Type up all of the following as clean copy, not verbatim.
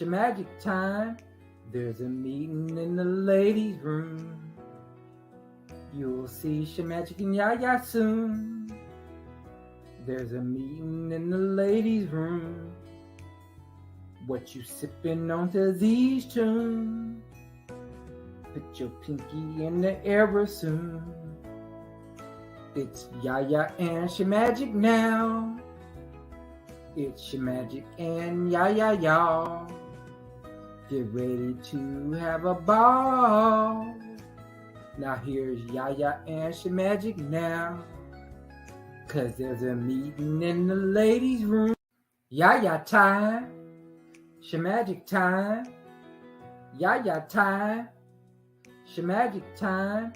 Shearmajik time. There's a meeting in the ladies' room. You'll see Shearmajik and Yaya soon. There's a meeting in the ladies' room. What you sippin' on to these tunes? Put your pinky in the air real soon. It's Yaya and Shearmajik now. It's Shearmajik and Yaya, y'all. Get ready to have a ball. Now here's Yaya and Shearmajik now. 'Cause there's a meeting in the ladies' room. Yaya time. Shearmajik time. Yaya time. Shearmajik time.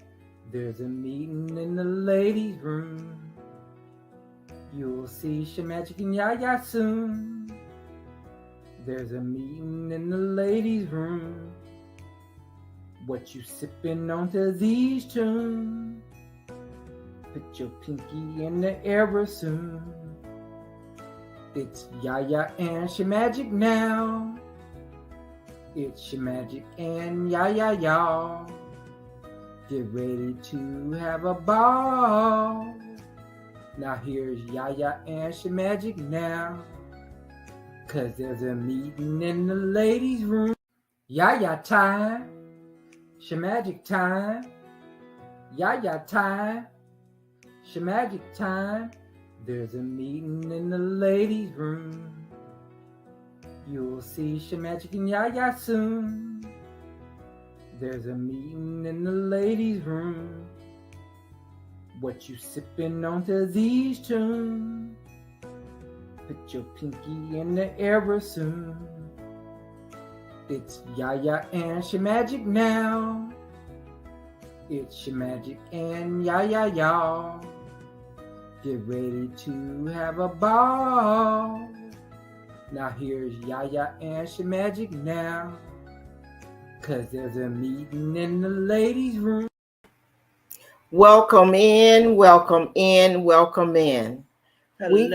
There's a meeting in the ladies' room. You'll see Shearmajik and Yaya soon. There's a meeting in the ladies' room. What you sippin' on to these tunes? Put your pinky in the air real soon. It's Yaya and Shearmajik now. It's Shearmajik and Yaya, y'all. Get ready to have a ball. Now here's Yaya and Shearmajik now. 'Cause there's a meeting in the ladies' room. Yaya time. Shearmajik time. Yaya time. Shearmajik time. There's a meeting in the ladies' room. You'll see Shearmajik and Yaya soon. There's a meeting in the ladies' room. What you sippin' on to these tunes? Put your pinky in the air real soon. It's Yaya and Shearmajik now. It's Shearmajik and Yaya, y'all. Get ready to have a ball. Now here's Yaya and Shearmajik now. 'Cause there's a meeting in the ladies' room. Welcome in, welcome in, welcome in. Hello. We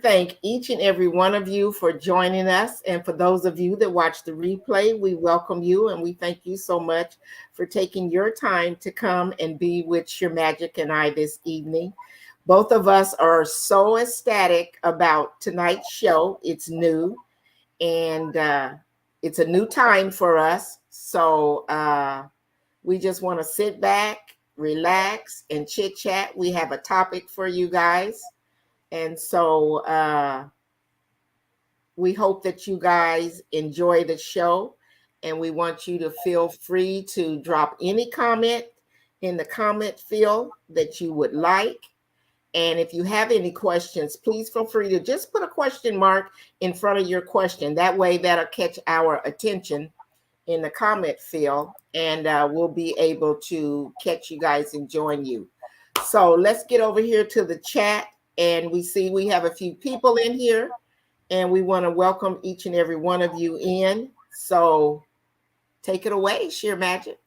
thank each and every one of you for joining us. And for those of you that watch the replay, we welcome you and we thank you so much for taking your time to come and be with Shearmajik and I this evening. Both of us are so ecstatic about tonight's show. It's new and it's a new time for us. So we just want to sit back, relax, and chit chat. We have a topic for you guys. And so we hope that you guys enjoy the show. And we want you to feel free to drop any comment in the comment field that you would like. And if you have any questions, please feel free to just put a question mark in front of your question. That way that'll catch our attention in the comment field, and we'll be able to catch you guys and join you. So let's get over here to the chat, and we see we have a few people in here, and we want to welcome each and every one of you in. So take it away, Shearmajik.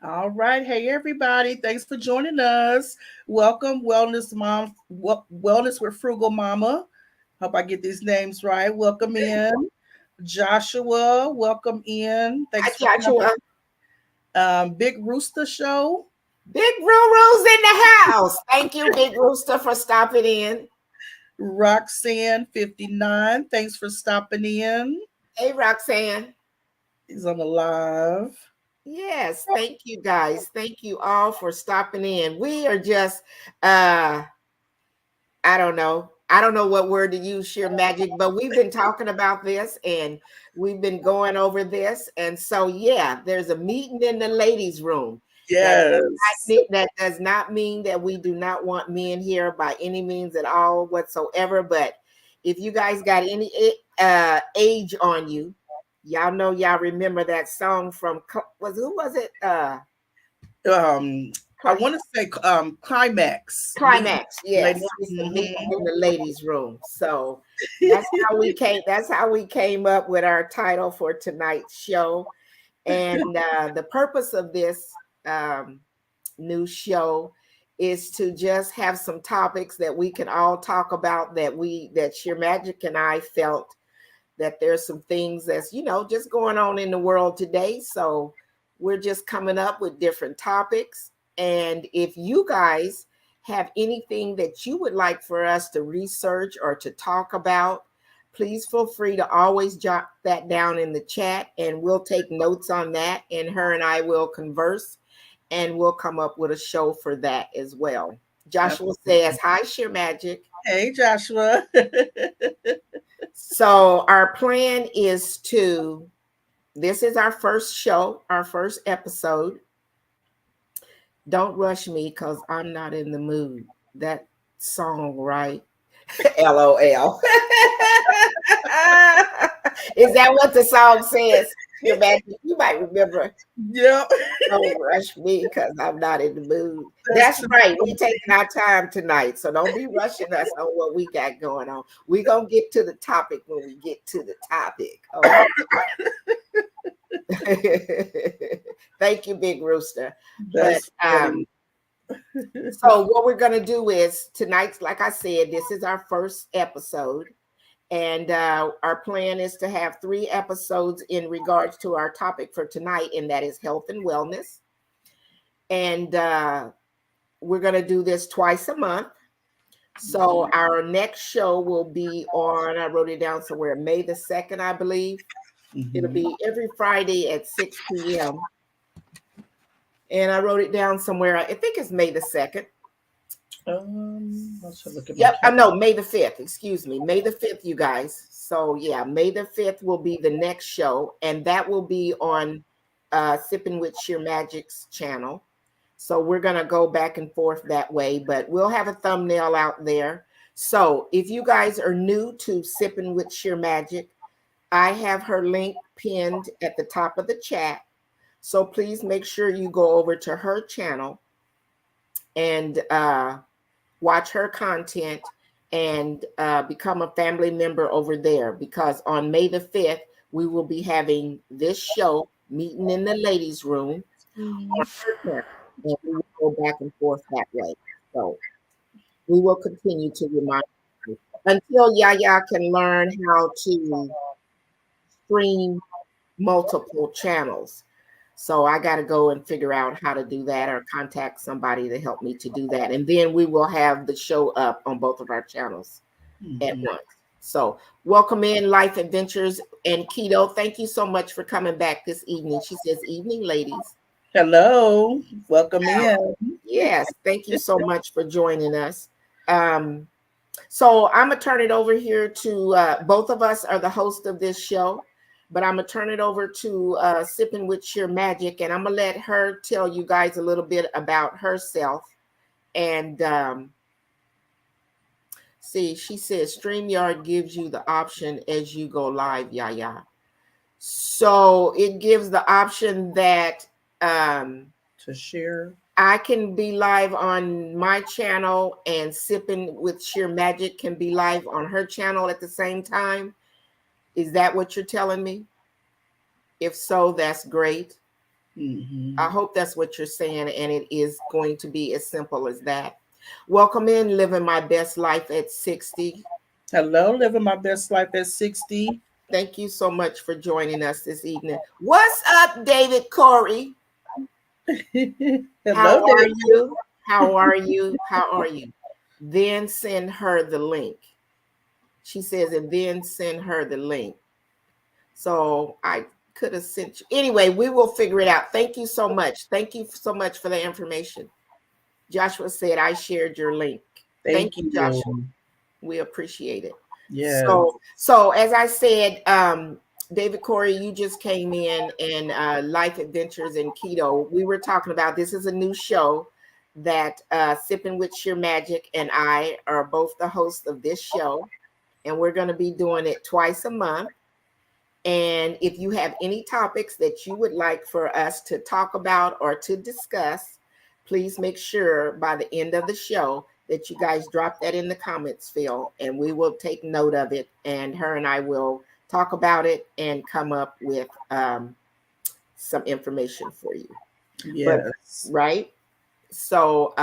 All right. Hey, everybody. Thanks for joining us. Welcome, Wellness Mom, Wellness with Frugal Mama. Hope I get these names right. Welcome in. Joshua, welcome in. Thanks for Joshua. Big Rooster Show. Big Roo-Roo's in the house. Thank you, Big Rooster, for stopping in. Roxanne 59. Thanks for stopping in. Hey, Roxanne. He's on the live. Yes, thank you guys. Thank you all for stopping in. We are just I don't know what word to use, Shearmajik, but we've been talking about this and we've been going over this. And so, yeah, there's a meeting in the ladies' room. Yes. That does not mean that we do not want men here by any means at all whatsoever. But if you guys got any age on you, y'all know, y'all remember that song from, who was it? I want to say Climax. Climax, yes. Mm-hmm. In the ladies' room. So that's how we came. That's how we came up with our title for tonight's show. And the purpose of this new show is to just have some topics that we can all talk about that Shearmajik and I felt that there's some things that's, just going on in the world today. So we're just coming up with different topics. And if you guys have anything that you would like for us to research or to talk about, please feel free to always jot that down in the chat, and we'll take notes on that, and her and I will converse, and we'll come up with a show for that as well. Joshua says, hi, Shearmajik. Hey, Joshua. So our plan is this is our first show, our first episode. Don't rush me because I'm not in the mood. That song, right? LOL. Is that what the song says? You might remember. Yep. Don't rush me because I'm not in the mood. That's right. We're taking our time tonight. So don't be rushing us on what we got going on. We're going to get to the topic when we get to the topic. Okay? Thank you, Big Rooster. So what we're going to do is tonight, like I said, this is our first episode. And our plan is to have 3 episodes in regards to our topic for tonight, and that is health and wellness. And we're going to do this twice a month. So our next show will be on, I wrote it down somewhere, May the 2nd, I believe. It'll be every Friday at 6 p.m. And I wrote it down somewhere. I think it's May the 2nd. Yep. No, May the 5th. Excuse me. May the 5th, you guys. So yeah, May the 5th will be the next show, and that will be on Sippin with Shearmajik's channel. So we're gonna go back and forth that way, but we'll have a thumbnail out there. So if you guys are new to Sippin with Shearmajik, I have her link pinned at the top of the chat. So please make sure you go over to her channel and watch her content and become a family member over there, because on May the 5th, we will be having this show, Meetin in the Ladies' Room, on her channel, and we will go back and forth that way. So we will continue to remind you until Yaya can learn how to stream multiple channels. So I got to go and figure out how to do that, or contact somebody to help me to do that. And then we will have the show up on both of our channels at once. So welcome in Life Adventures and Keto. Thank you so much for coming back this evening. She says, evening, ladies. Hello. Welcome in. Yes. Thank you so much for joining us. So I'm going to turn it over here to both of us are the host of this show. But I'm going to turn it over to Sippin with Shearmajik, and I'm going to let her tell you guys a little bit about herself. And see, she says, StreamYard gives you the option as you go live, Yaya. So it gives the option that to share. I can be live on my channel, and Sippin with Shearmajik can be live on her channel at the same time. Is that what you're telling me? If so, that's great. I hope that's what you're saying, and it is going to be as simple as that. Welcome in, Living My Best Life at 60. Hello, Living My Best Life at 60. Thank you so much for joining us this evening. What's up, David Corey? Hello, How are you? How are you? How are you? Then send her the link. She says, and then send her the link. So I could have sent you. Anyway, we will figure it out. Thank you so much. Thank you so much for the information. Joshua said, I shared your link. Thank you, Joshua. We appreciate it. Yeah. So as I said, David Corey, you just came in, and Life Adventures and Keto. We were talking about, this is a new show that Sippin with Shearmajik and I are both the hosts of this show. And we're going to be doing it twice a month. And if you have any topics that you would like for us to talk about or to discuss, please make sure by the end of the show that you guys drop that in the comments field, and we will take note of it. And her and I will talk about it and come up with some information for you. Yes. Right? So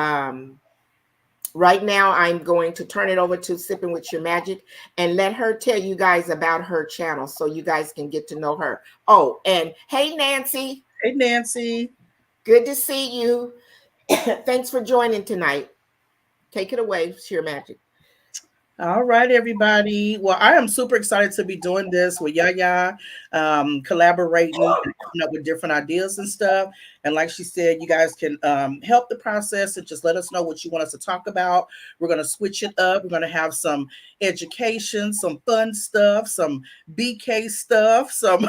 Right now, I'm going to turn it over to Sippin with Shearmajik and let her tell you guys about her channel so you guys can get to know her. Oh, and hey, Nancy. Hey, Nancy. Good to see you. Thanks for joining tonight. Take it away, Shearmajik. All right, everybody. Well, I am super excited to be doing this with Yaya, collaborating and coming up with different ideas and stuff. And like she said, you guys can help the process and just let us know what you want us to talk about. We're going to switch it up. We're going to have some education, some fun stuff, some BK stuff, some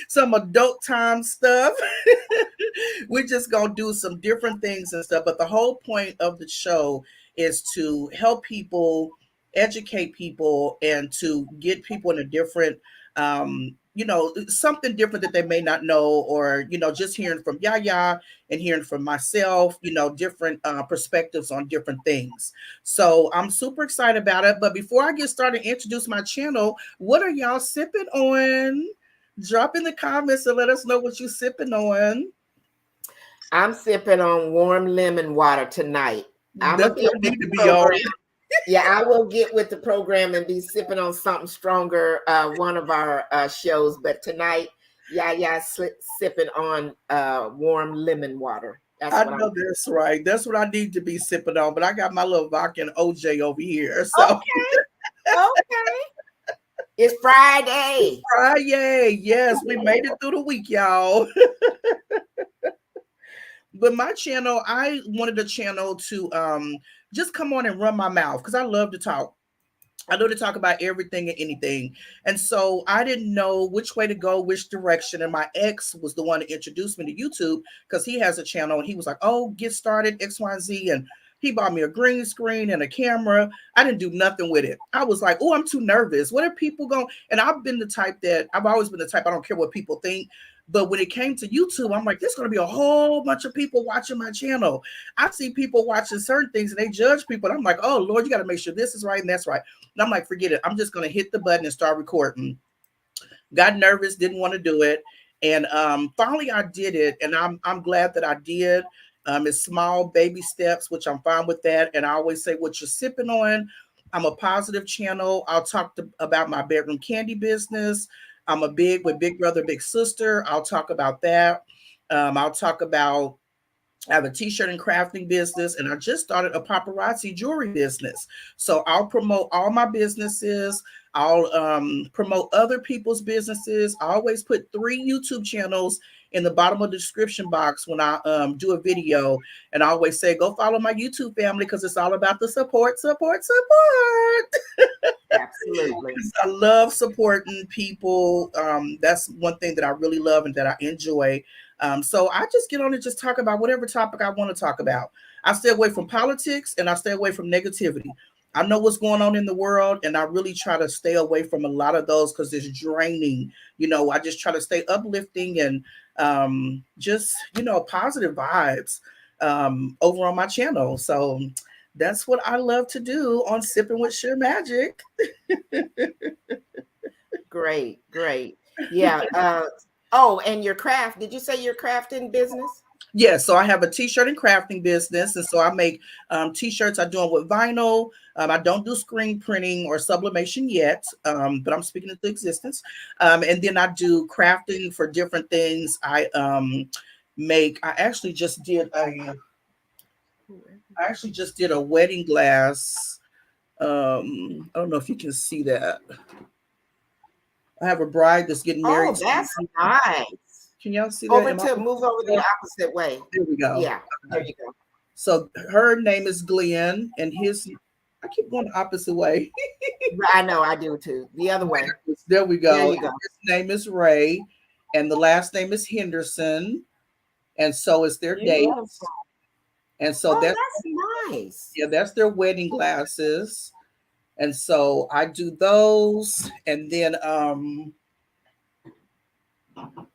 some adult time stuff. We're just going to do some different things and stuff. But the whole point of the show is to help people, educate people, and to get people in a different something different that they may not know, or just hearing from Yaya and hearing from myself, different perspectives on different things. So I'm super excited about it. But before I get started, introduce my channel. What are y'all sipping on? Drop in the comments and let us know what you're sipping on. I'm sipping on warm lemon water tonight. I'm That's what I need to be on. Yeah, I will get with the program and be sipping on something stronger one of our shows. But tonight, sipping on warm lemon water. I know that's right. That's what I need to be sipping on. But I got my little vodka and OJ over here. So okay. It's Friday. Friday. Yes, we made it through the week, y'all. But my channel, I wanted the channel to just come on and run my mouth because I love to talk. I know to talk about everything and anything. And so I didn't know which way to go, which direction. And my ex was the one that introduced me to YouTube because he has a channel and he was like, oh, get started, X, Y, and Z. And he bought me a green screen and a camera. I didn't do nothing with it. I was like, oh, I'm too nervous. What are people going? And I've always been the type, I don't care what people think. But when it came to YouTube, I'm like, there's going to be a whole bunch of people watching my channel. I see people watching certain things and they judge people. And I'm like, oh, Lord, you got to make sure this is right and that's right. And I'm like, forget it. I'm just going to hit the button and start recording. Got nervous, didn't want to do it. And finally I did it. And I'm glad that I did. It's small baby steps, which I'm fine with that. And I always say what you're sipping on. I'm a positive channel. I'll talk about my bedroom candy business. I'm a big with Big Brother, Big Sister. I'll talk about that. I'll talk about, I have a t-shirt and crafting business, and I just started a paparazzi jewelry business. So I'll promote all my businesses. I'll promote other people's businesses. I always put 3 YouTube channels in the bottom of the description box when I do a video. And I always say, go follow my YouTube family because it's all about the support. Absolutely. I love supporting people. That's one thing that I really love and that I enjoy. So I just get on and just talk about whatever topic I want to talk about. I stay away from politics and I stay away from negativity. I know what's going on in the world, and I really try to stay away from a lot of those because it's draining. I just try to stay uplifting and just, positive vibes over on my channel. So that's what I love to do on Sippin with Shearmajik. Great. Yeah. Oh, and your craft. Did you say your crafting business? Yeah, so I have a t-shirt and crafting business, and so I make t-shirts. I do them with vinyl. I don't do screen printing or sublimation yet, but I'm speaking into existence. And then I do crafting for different things. I actually just did a wedding glass. I don't know if you can see that. I have a bride that's getting married. Oh, that's nice. Can y'all see that? Move over the opposite way. There we go. Yeah, there you go. So her name is Glenn, and I keep going the opposite way. I know, I do too. The other way. There we go. There you go. His name is Ray, and the last name is Henderson, and so is their date. And so that's nice. Yeah, that's their wedding glasses. And so I do those, and then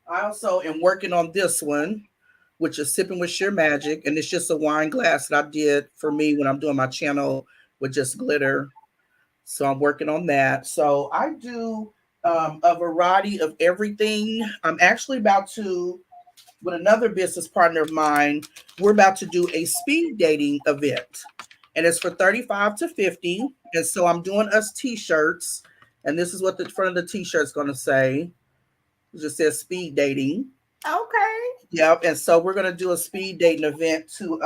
I also am working on this one, which is Sippin with Shearmajik, and it's just a wine glass that I did for me when I'm doing my channel with just glitter. So I'm working on that. So I do a variety of everything. I'm actually about to, with another business partner of mine, we're about to do a speed dating event. and it's for 35 to 50. And so I'm doing us t-shirts, and this is what the front of the t-shirt's going to say. It just says speed dating. Okay. Yep. And so we're gonna do a speed dating event to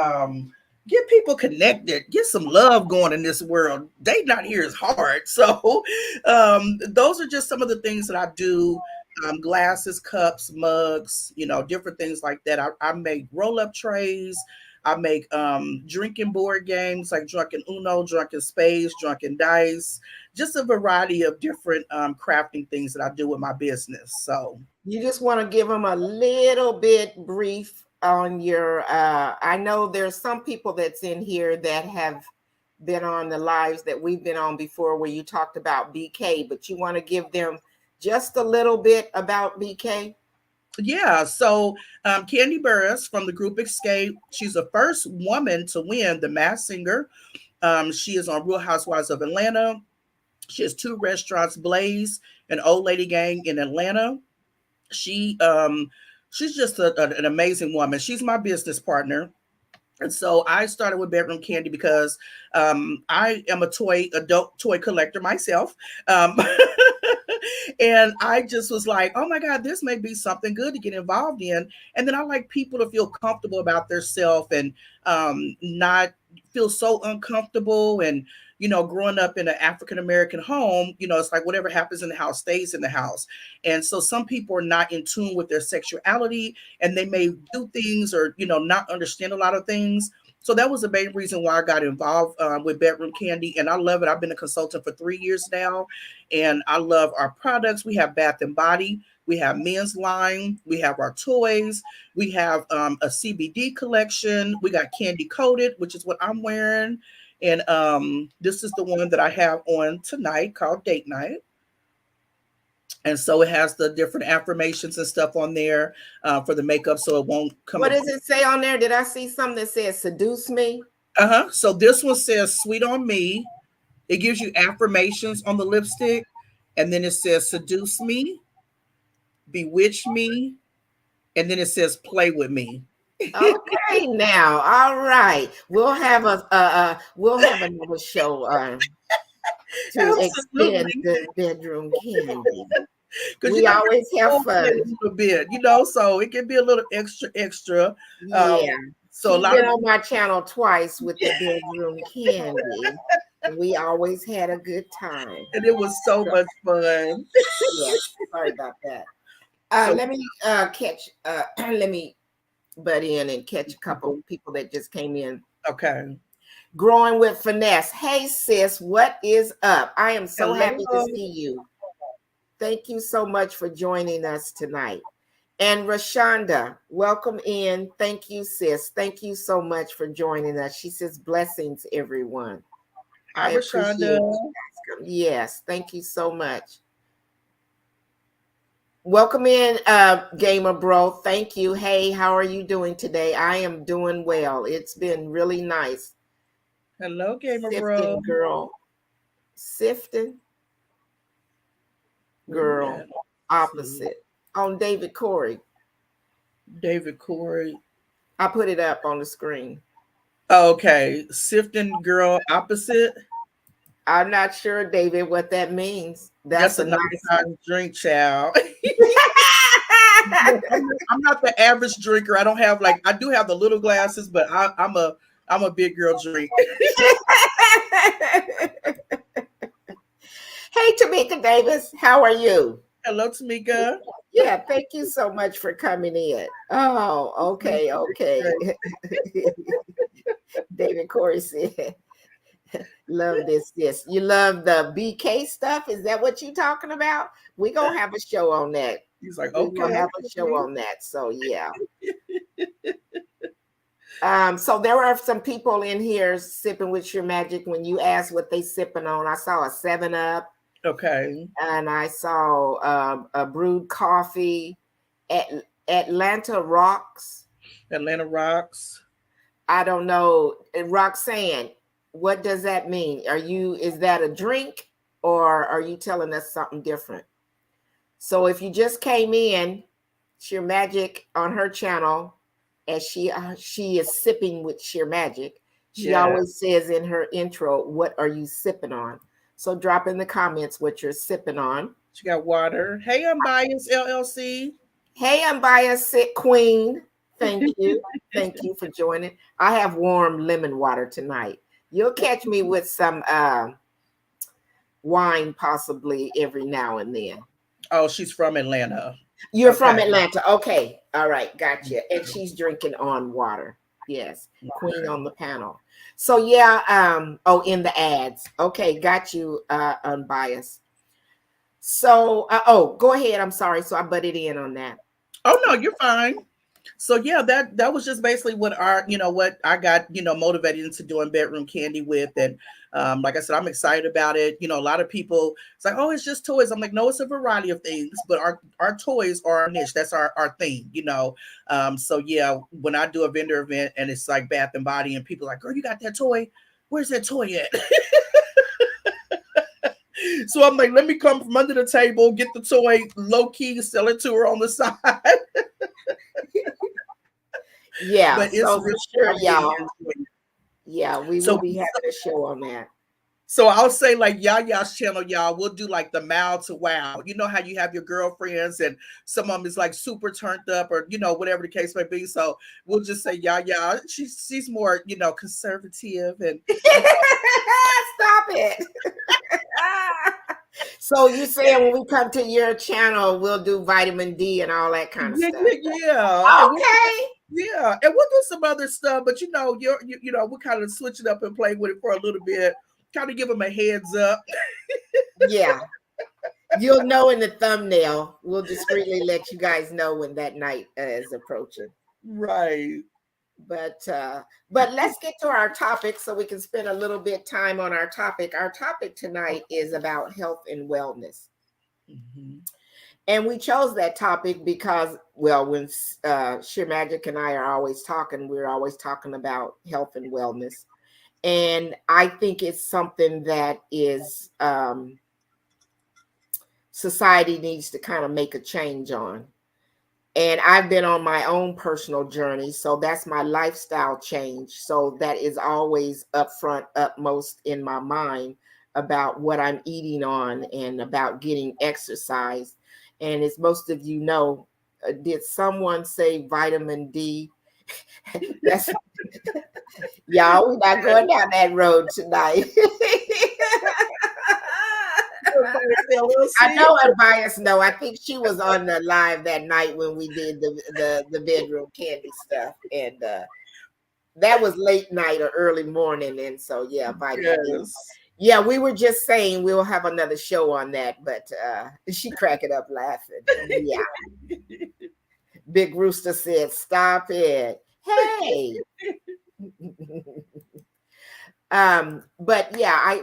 get people connected, get some love going in this world. Dating out here is hard. So those are just some of the things that I do. Glasses, cups, mugs, different things like that. I make roll-up trays. I make drinking board games like Drunken Uno, Drunken Spades, Drunken Dice, just a variety of different crafting things that I do with my business. So You just want to give them a little bit brief on your, I know there's some people that's in here that have been on the lives that we've been on before where you talked about BK, but you want to give them just a little bit about BK? Yeah, so Candy Burris from the group Escape, she's the first woman to win the Masked Singer. She is on Real Housewives of Atlanta. She has 2 restaurants, Blaze and Old Lady Gang in Atlanta. She's just an amazing woman. She's my business partner. And so I started with Bedroom Candy because I am a adult toy collector myself. Um, and I just was like, oh my God, this may be something good to get involved in. And then I like people to feel comfortable about themselves and not feel so uncomfortable. And, growing up in an African American home, it's like whatever happens in the house stays in the house. And so some people are not in tune with their sexuality, and they may do things or, not understand a lot of things. So that was the main reason why I got involved with Bedroom Candy. And I love it. I've been a consultant for 3 years now, and I love our products. We have Bath and Body. We have men's line. We have our toys. We have a CBD collection. We got Candy Coated, which is what I'm wearing. And this is the one that I have on tonight called Date Night. And so it has the different affirmations and stuff on there for the makeup, so it won't come. What does it say on there? Did I see something that says seduce me? So this one says sweet on me. It gives you affirmations on the lipstick. And then it says seduce me, bewitch me. And then it says play with me. Okay, now, all right. We'll have another show to extend the Bedroom Candy. We always have fun. A little bit, so it can be a little extra. Yeah. So she's been on my channel twice with the Bedroom Candy. And we always had a good time. And it was so much fun. Yes, sorry about that. Let me butt in and catch a couple people that just came in. Okay. Growing with Finesse. Hey sis, what is up? I am so happy to see you. Thank you so much for joining us tonight. And Rashonda, welcome in. Thank you, sis. Thank you so much for joining us. She says blessings, everyone. Hi, Rashonda. Yes, thank you so much. Welcome in, Gamer Bro. Thank you. Hey, how are you doing today? I am doing well. It's been really nice. Hello, Gamer Sifting Bro. Girl. Sifting Girl. Opposite. On David Corey. David Corey. I put it up on the screen. Okay. Sifting Girl Opposite. I'm not sure, David, what that means. That's a nice drink, child. I'm not the average drinker. I don't have I do have the little glasses, but I'm a big girl drink. Hey, Tamika Davis, how are you? Hello, Tamika. Yeah, thank you so much for coming in. Oh, okay. David Corey said, love this. You love the BK stuff? Is that what you're talking about? We're going to have a show on that. He's like, okay. We're going to have a show on that. So, yeah. So there are some people in here sipping with Shearmajik. When you asked what they sipping on, I saw a 7-Up. Okay. And I saw a brewed coffee at Atlanta Rocks. Atlanta Rocks. I don't know. Roxanne, what does that mean? Is that a drink or are you telling us something different? So if you just came in, Shearmajik on her channel, as she is sipping with Shearmajik, She always says in her intro, what are you sipping on? So drop in the comments what you're sipping on. She got water. Hey, Unbiased LLC. Hey, Unbiased Queen. Thank you. Thank you for joining. I have warm lemon water tonight. You'll catch me with some wine possibly every now and then. Oh, she's from Atlanta. You're from Atlanta. Okay. All right. Gotcha. And she's drinking on water. Yes. Queen on the panel. So yeah, in the ads. Okay, got you, Unbiased. So go ahead. I'm sorry. So I butted in on that. Oh no, you're fine. So yeah, that was just basically what what I got, motivated into doing bedroom candy with. And like I said, I'm excited about it. A lot of people, it's like, oh, it's just toys. I'm like, no, it's a variety of things, but our toys are our niche. That's our thing, So yeah, when I do a vendor event and it's like Bath and Body and people are like, girl, you got that toy? Where's that toy at? So I'm like, let me come from under the table, get the toy low key, sell it to her on the side. Yeah, but it's so really sure, y'all. Yeah, we will be having a show on that. So I'll say like Yaya's channel, y'all, we'll do like the mild to wow. You know how you have your girlfriends and some of them is like super turned up or, whatever the case may be. So we'll just say Yaya, she's more, conservative and Stop it. So you saying when we come to your channel, we'll do vitamin D and all that kind of stuff. Yeah. Okay. Yeah, and we'll do some other stuff, but we'll kind of switch it up and play with it for a little bit, kind of give them a heads up. Yeah, you'll know in the thumbnail. We'll discreetly let you guys know when that night is approaching. Right. But let's get to our topic so we can spend a little bit time on our topic. Our topic tonight is about health and wellness. Mm-hmm. And we chose that topic because, well, when Shearmajik and I are always talking, we're always talking about health and wellness. And I think it's something that is society needs to kind of make a change on. And I've been on my own personal journey. So that's my lifestyle change. So that is always upmost in my mind about what I'm eating on and about getting exercise. And as most of you know, did someone say vitamin D? That's y'all, we're not going down that road tonight. I know Unbiased. No, I think she was on the live that night when we did the bedroom candy stuff, and that was late night or early morning, and so yeah, vitamin D. Yeah, we were just saying we'll have another show on that, but she cracked it up laughing. Yeah. Big Rooster said, "Stop it." Hey. But yeah,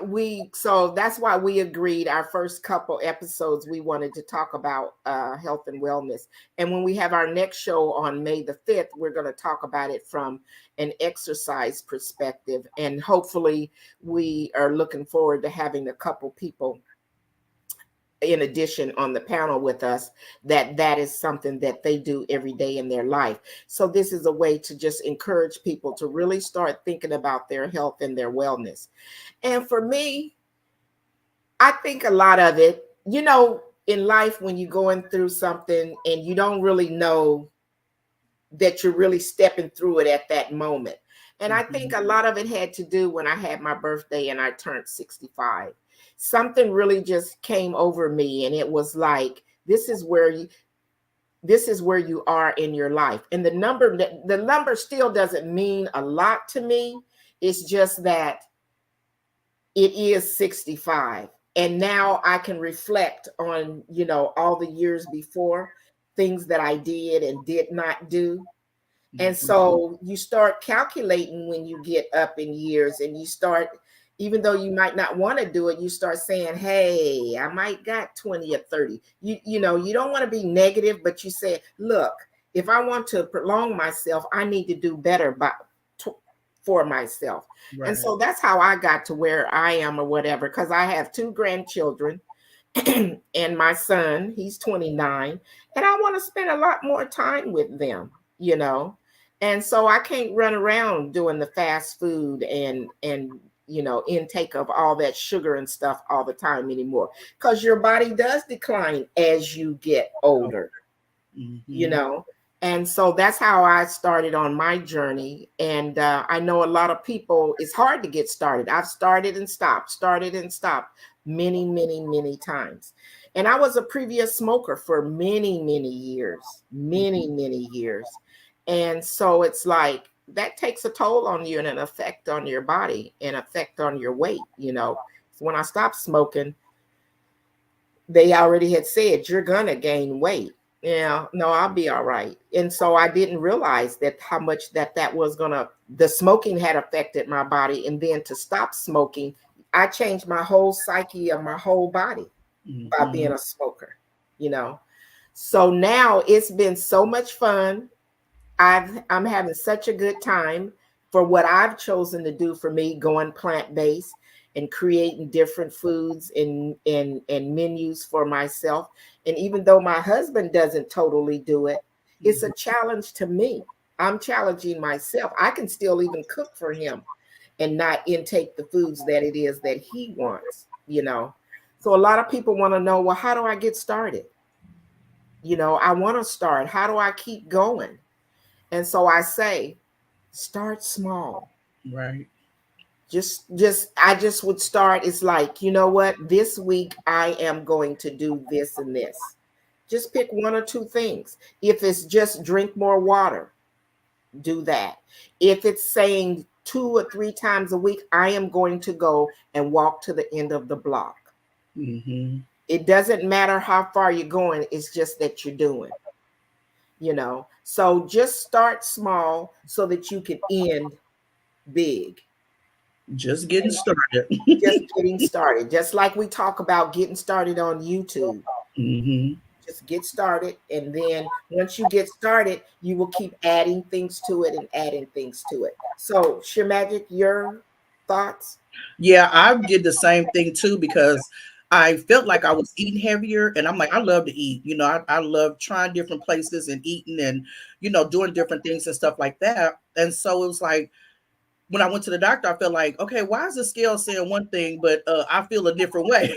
so that's why we agreed our first couple episodes we wanted to talk about health and wellness. And when we have our next show on May the 5th, we're going to talk about it from an exercise perspective. And hopefully we are looking forward to having a couple people in addition on the panel with us that is something that they do every day in their life. So this is a way to just encourage people to really start thinking about their health and their wellness. And for me, I think a lot of it, in life when you're going through something and you don't really know that you're really stepping through it at that moment. And I think a lot of it had to do when I had my birthday and I turned 65. Something really just came over me, and it was like, this is where you are in your life. And the number still doesn't mean a lot to me. It's just that it is 65. And now I can reflect on, all the years before, things that I did and did not do. And so you start calculating when you get up in years, and you start, even though you might not want to do it, you start saying, hey, I might got 20 or 30. You don't want to be negative, but you say, look, if I want to prolong myself, I need to do better for myself. Right. And so that's how I got to where I am or whatever, because I have 2 grandchildren and my son, he's 29, and I want to spend a lot more time with them, And so I can't run around doing the fast food and intake of all that sugar and stuff all the time anymore, because your body does decline as you get older. Mm-hmm. And so that's how I started on my journey. And I know a lot of people, it's hard to get started. I've started and stopped many, many, many times. And I was a previous smoker for many, many years, many, many years. And so it's like that takes a toll on you and an effect on your body and effect on your weight. So when I stopped smoking, they already had said, you're going to gain weight. Yeah, no, I'll be all right. And so I didn't realize that how much that was the smoking had affected my body. And then to stop smoking, I changed my whole psyche of my whole body by being a smoker, So now it's been so much fun. I'm having such a good time for what I've chosen to do for me, going plant-based and creating different foods and menus for myself. And even though my husband doesn't totally do it, it's a challenge to me. I'm challenging myself. I can still even cook for him and not intake the foods that it is that he wants, So a lot of people want to know, well, how do I get started? I want to start. How do I keep going? And so I say, start small. Right. I just would start. It's like, you know what? This week I am going to do this and this. Just pick one or two things. If it's just drink more water, do that. If it's saying 2 or 3 times a week, I am going to go and walk to the end of the block. Mm-hmm. It doesn't matter how far you're going. It's just that you're doing. So just start small so that you can end big. Just getting started. Just getting started. Just like we talk about getting started on YouTube. Mm-hmm. Just get started. And then once you get started, you will keep adding things to it and adding things to it. So Shearmajik, your thoughts? Yeah, I did the same thing too, because I felt like I was eating heavier, and I'm like, I love to eat. I love trying different places and eating and, doing different things and stuff like that. And so it was like, when I went to the doctor, I felt like, okay, why is the scale saying one thing, but I feel a different way,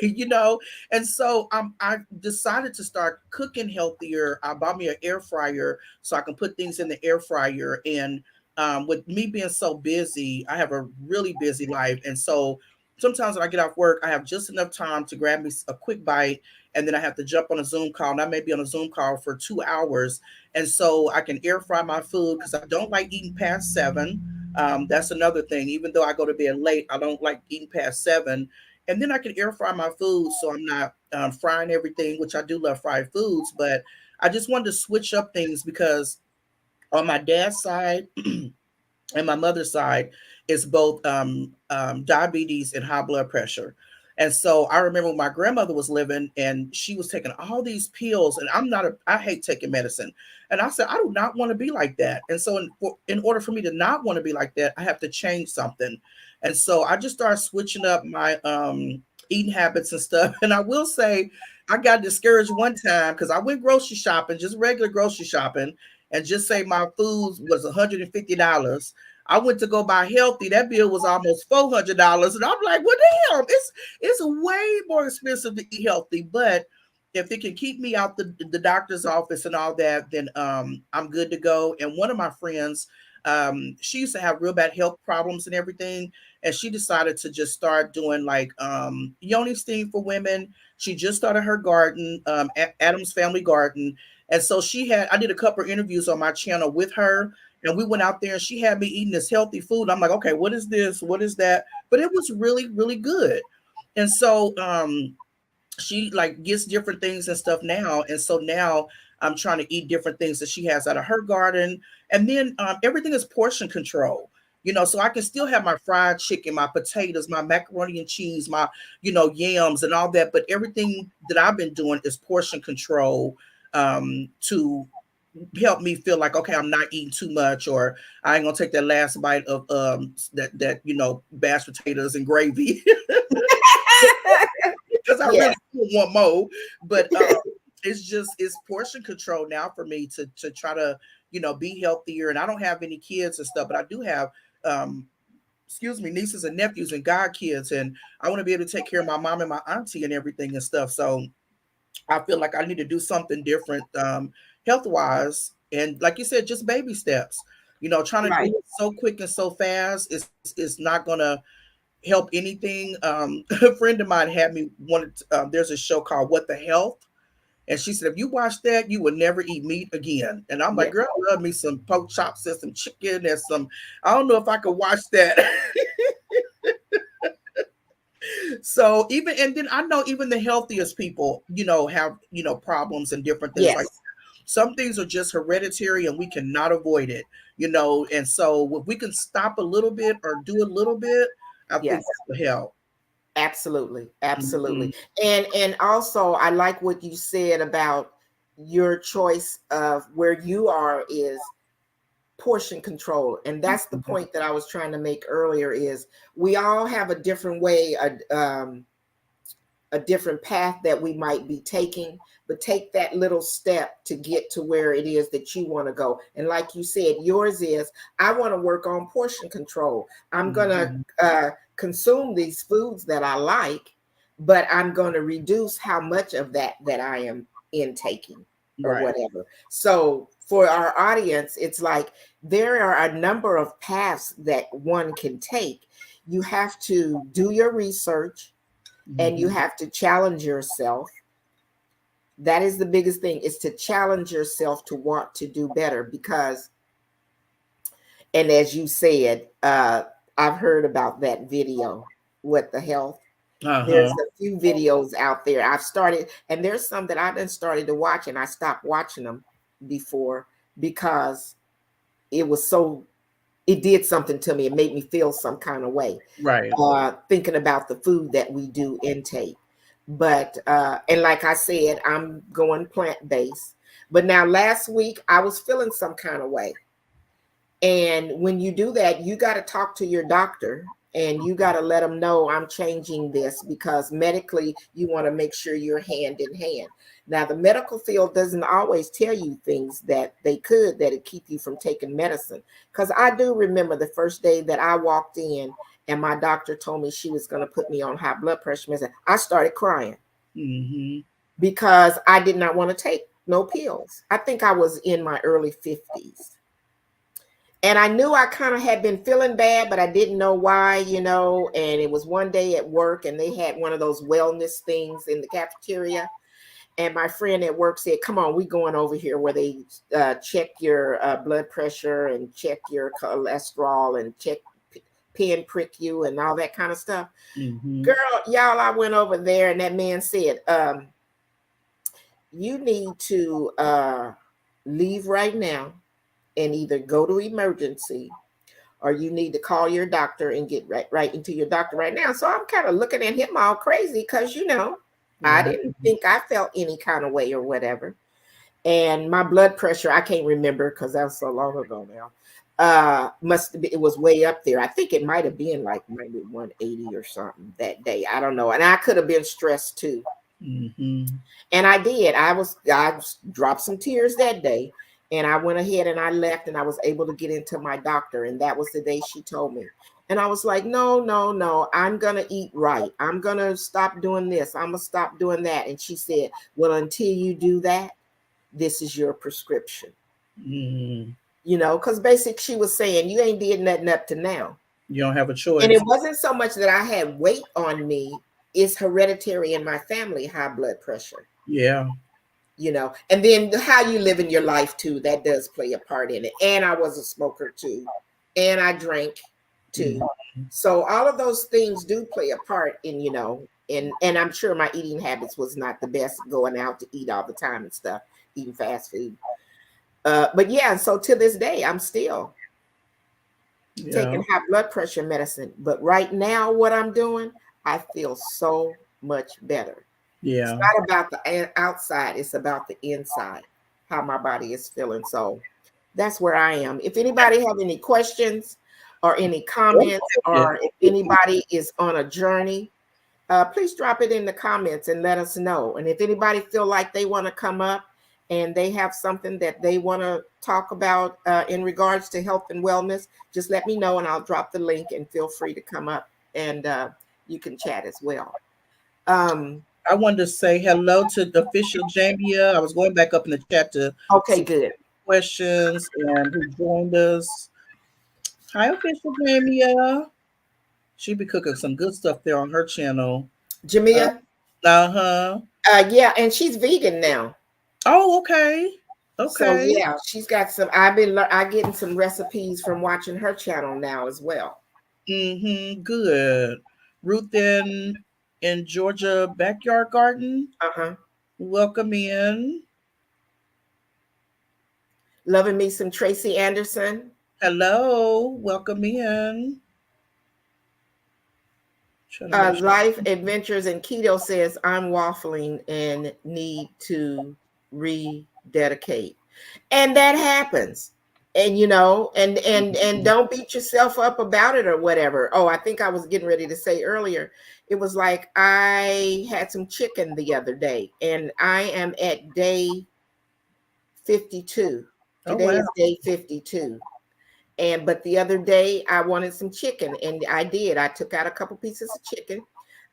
And so I decided to start cooking healthier. I bought me an air fryer so I can put things in the air fryer. And with me being so busy, I have a really busy life. And so sometimes when I get off work, I have just enough time to grab me a quick bite. And then I have to jump on a Zoom call. And I may be on a Zoom call for 2 hours. And so I can air fry my food because I don't like eating past 7. That's another thing. Even though I go to bed late, I don't like eating past 7. And then I can air fry my food so I'm not frying everything, which I do love fried foods. But I just wanted to switch up things because on my dad's side and my mother's side, it's both diabetes and high blood pressure. And so I remember when my grandmother was living and she was taking all these pills, and I hate taking medicine. And I said, I do not want to be like that. And so in order for me to not want to be like that, I have to change something. And so I just started switching up my eating habits and stuff. And I will say I got discouraged one time because I went grocery shopping, just regular grocery shopping, and just say my food was $150. I went to go buy healthy. That bill was almost $400, and I'm like, "What the hell? It's way more expensive to eat healthy." But if it can keep me out the doctor's office and all that, then I'm good to go. And one of my friends, she used to have real bad health problems and everything, and she decided to just start doing like yoni steam for women. She just started her garden, Adam's Family Garden. And so I did a couple of interviews on my channel with her, and we went out there and she had me eating this healthy food. I'm like, okay, what is this? What is that? But it was really, really good. And so she like gets different things and stuff now. And so now I'm trying to eat different things that she has out of her garden. And then everything is portion control. So I can still have my fried chicken, my potatoes, my macaroni and cheese, my, yams and all that. But everything that I've been doing is portion control to help me feel like, okay, I'm not eating too much, or I ain't gonna take that last bite of that mashed potatoes and gravy because I Yeah. really want more. But it's portion control now for me to try to, be healthier. And I don't have any kids and stuff, but I do have excuse me, nieces and nephews and godkids, and I want to be able to take care of my mom and my auntie and everything and stuff. So I feel like I need to do something different, health wise. And like you said, just baby steps. Trying to do Right. it so quick and so fast is not gonna help anything. A friend of mine had me wanted. There's a show called What the Health, and she said if you watch that, you will never eat meat again. And I'm Yeah. like, girl, I love me some pork chops and some chicken and some. I don't know if I could watch that. So even and then I know even the healthiest people, have problems and different things like Yes. some things are just hereditary and we cannot avoid it, and so if we can stop a little bit or do a little bit, I think Yes. that will help. Absolutely. Absolutely. Mhm. And also I like what you said about your choice of where you are is portion control. And that's the point that I was trying to make earlier is we all have a different way, a different path that we might be taking, but take that little step to get to where it is that you want to go. And like you said, yours is, I want to work on portion control. I'm going Mhm. to consume these foods that I like, but I'm going to reduce how much of that I am intaking or Right. whatever. So for our audience, it's like there are a number of paths that one can take. You have to do your research and you Mhm. have to challenge yourself. That is the biggest thing, is to challenge yourself to want to do better. Because, and as you said, I've heard about that video, What the Health. There's Uh-huh. a few videos out there I've started, and there's some that I've been started to watch, and I stopped watching them before because it was so, it did something to me. It made me feel some kind of way, Right. thinking about the food that we do intake. But and like I said, I'm going plant-based. But now last week I was feeling some kind of way. And when you do that, you got to talk to your doctor and you got to let them know I'm changing this, because medically you want to make sure you're hand in hand. Now, the medical field doesn't always tell you things that they could, that it keep you from taking medicine. Because I do remember the first day that I walked in and my doctor told me she was going to put me on high blood pressure medicine. I started crying Mhm. because I did not want to take no pills. I think I was in my early 50s. And I knew I kind of had been feeling bad, but I didn't know why, And it was one day at work and they had one of those wellness things in the cafeteria. And my friend at work said, come on, we going over here where they check your blood pressure and check your cholesterol and check, pin prick you and all that kind of stuff. Mhm. Girl, y'all, I went over there and that man said, you need to leave right now and either go to emergency, or you need to call your doctor and get right into your doctor right now. So I'm kind of looking at him all crazy because, I Right. didn't think I felt any kind of way or whatever. And my blood pressure, I can't remember because that was so long ago now. Must have been, it was way up there. I think it might have been like maybe 180 or something that day. I don't know. And I could have been stressed too. Mhm. And I did. I dropped some tears that day. And I went ahead and I left and I was able to get into my doctor. And that was the day she told me. And I was like, no, no, no, I'm going to eat right. I'm going to stop doing this. I'm going to stop doing that. And she said, well, until you do that, this is your prescription. Mhm. Because basically she was saying, you ain't did nothing up to now. You don't have a And choice. it wasn't so much that I had weight on me. It's hereditary in my family, high blood pressure. Yeah. And then how you live in your life too, that does play a part in it. And I was a smoker too, and I drank too. Mhm. So all of those things do play a part in, and I'm sure my eating habits was not the best, going out to eat all the time and stuff, eating fast food. But yeah, so to this day, I'm still Yeah. taking high blood pressure medicine. But right now, what I'm doing, I feel so much better. It's Yeah. not about the outside, it's about the inside, how my body is feeling. So that's where I am. If anybody have any questions or any comments, or if anybody is on a journey please drop it in the comments and let us know. And if anybody feel like they want to come up and they have something that they want to talk about in regards to health and wellness, just let me know and I'll drop the link and feel free to come up and you can chat as well. I wanted to say hello to the official Jamia. I was going back up in the chat to Okay, see good. questions and who joined us. Hi, official Jamia. She be cooking some good stuff there on her channel. Jamia? Uh-huh. Yeah, and she's vegan now. Oh, okay. So Okay. yeah, she's got some. I getting some recipes from watching her channel now as well. Good. Ruth in Georgia Backyard Garden. Welcome in. Loving me some Tracy Anderson. Hello. Welcome in. Life Adventures in Keto says I'm waffling and need to rededicate, and that happens. And you know, and don't beat yourself up about it or whatever. Oh, I think I was getting ready to say earlier, it was like I had some chicken the other day, and I am at day 52. Today is day 52. But the other day I wanted some chicken, and I did. I took out a couple pieces of chicken.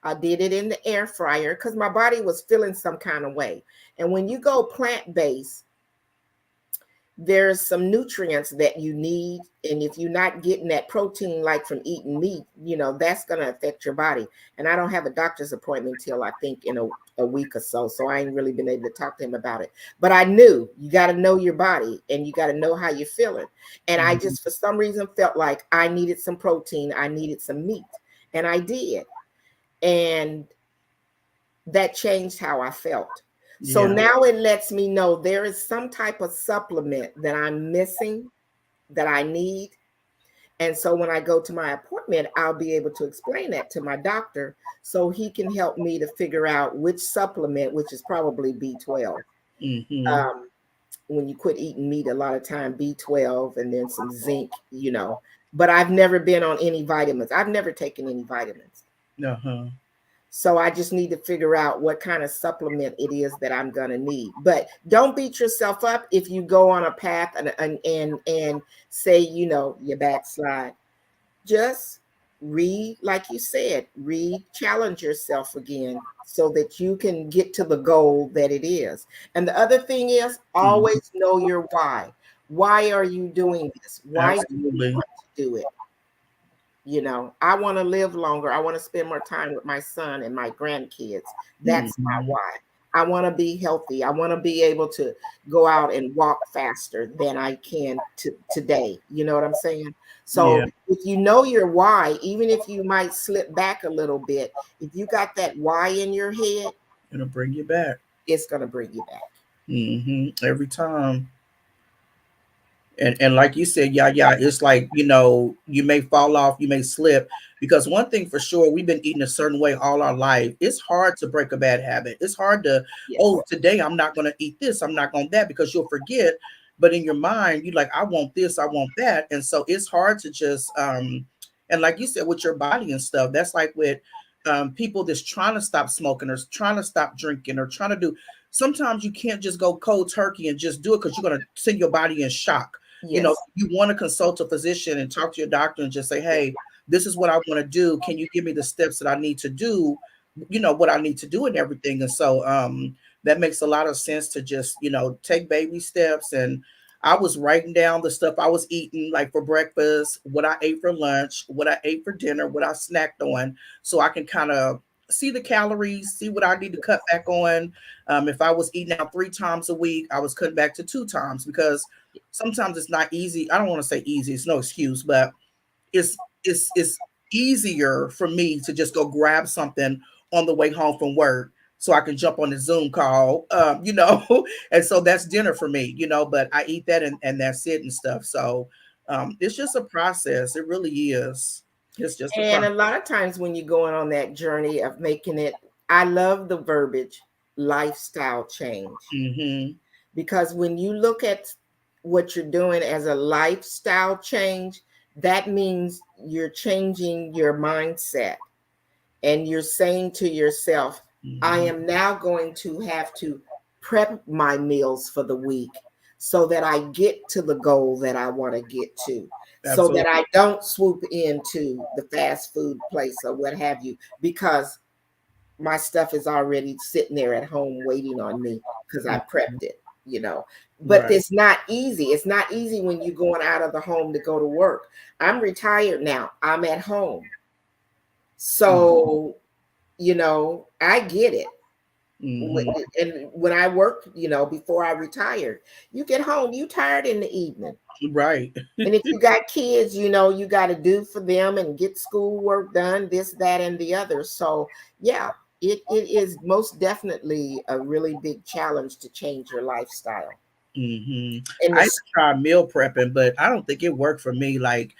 I did it in the air fryer because my body was feeling some kind of way. And when you go plant-based, there's some nutrients that you need. And if you're not getting that protein, like from eating meat, you know, that's going to affect your body. And I don't have a doctor's appointment till I think in a week or so. So I ain't really been able to talk to him about it. But I knew you got to know your body and you got to know how you're feeling. And I just, for some reason, felt like I needed some protein. I needed some meat. And I did. And that changed how I felt. So now it lets me know there is some type of supplement that I'm missing that I need. And so when I go to my appointment, I'll be able to explain that to my doctor so he can help me to figure out which supplement, which is probably B12. When you quit eating meat, a lot of time B12 and then some zinc, you know. But I've never been on any vitamins. I've never taken any vitamins. So I just need to figure out what kind of supplement it is that I'm going to need. But don't beat yourself up if you go on a path and say, you know, you backslide. Just like you said, challenge yourself again so that you can get to the goal that it is. And the other thing is always know your why. Why are you doing this? Why do you want to do it? You know, I want to live longer. I want to spend more time with my son and my grandkids. That's my why. I want to be healthy. I want to be able to go out and walk faster than I can today. You know what I'm saying? So if you know your why, even if you might slip back a little bit, if you got that why in your head, it'll bring you back. It's going to bring you back. Every time. And like you said, it's like, you know, you may fall off, you may slip, because one thing for sure, we've been eating a certain way all our life. It's hard to break a bad habit. It's hard to, today I'm not going to eat this, I'm not going to that, because you'll forget. But in your mind, you're like, I want this, I want that. And so it's hard to just, and like you said, with your body and stuff, that's like with people that's trying to stop smoking or trying to stop drinking or trying to do, sometimes you can't just go cold turkey and just do it because you're going to send your body in shock. You know, you want to consult a physician and talk to your doctor and just say, hey, this is what I want to do. Can you give me the steps that I need to do? You know, what I need to do and everything. And so that makes a lot of sense to just, you know, take baby steps. And I was writing down the stuff I was eating, like for breakfast, what I ate for lunch, what I ate for dinner, what I snacked on, so I can kind of see the calories, see what I need to cut back on. If I was eating out 3 times a week, I was cutting back to 2 times, because sometimes it's not easy. I don't want to say easy, it's no excuse, but it's easier for me to just go grab something on the way home from work so I can jump on the Zoom call, you know, and so that's dinner for me, you know, but I eat that and that's it and stuff. So it's just a process. It really is. It's just a lot of times when you're going on that journey of making it, I love the verbiage lifestyle change, because when you look at what you're doing as a lifestyle change, that means you're changing your mindset. and you're saying to yourself, I am now going to have to prep my meals for the week so that I get to the goal that I want to get to. Absolutely. So that I don't swoop into the fast food place or what have you, because my stuff is already sitting there at home waiting on me because I prepped it, you know. But Right. it's not easy. It's not easy when you're going out of the home to go to work. I'm retired now. I'm at home. So, you know, I get it. And when I worked, you know, before I retired, you get home, you tired in the evening. Right. And if you got kids, you know, you got to do for them and get schoolwork done, this, that, and the other. So, yeah, it is most definitely a really big challenge to change your lifestyle. And I tried meal prepping, but I don't think it worked for me. Like,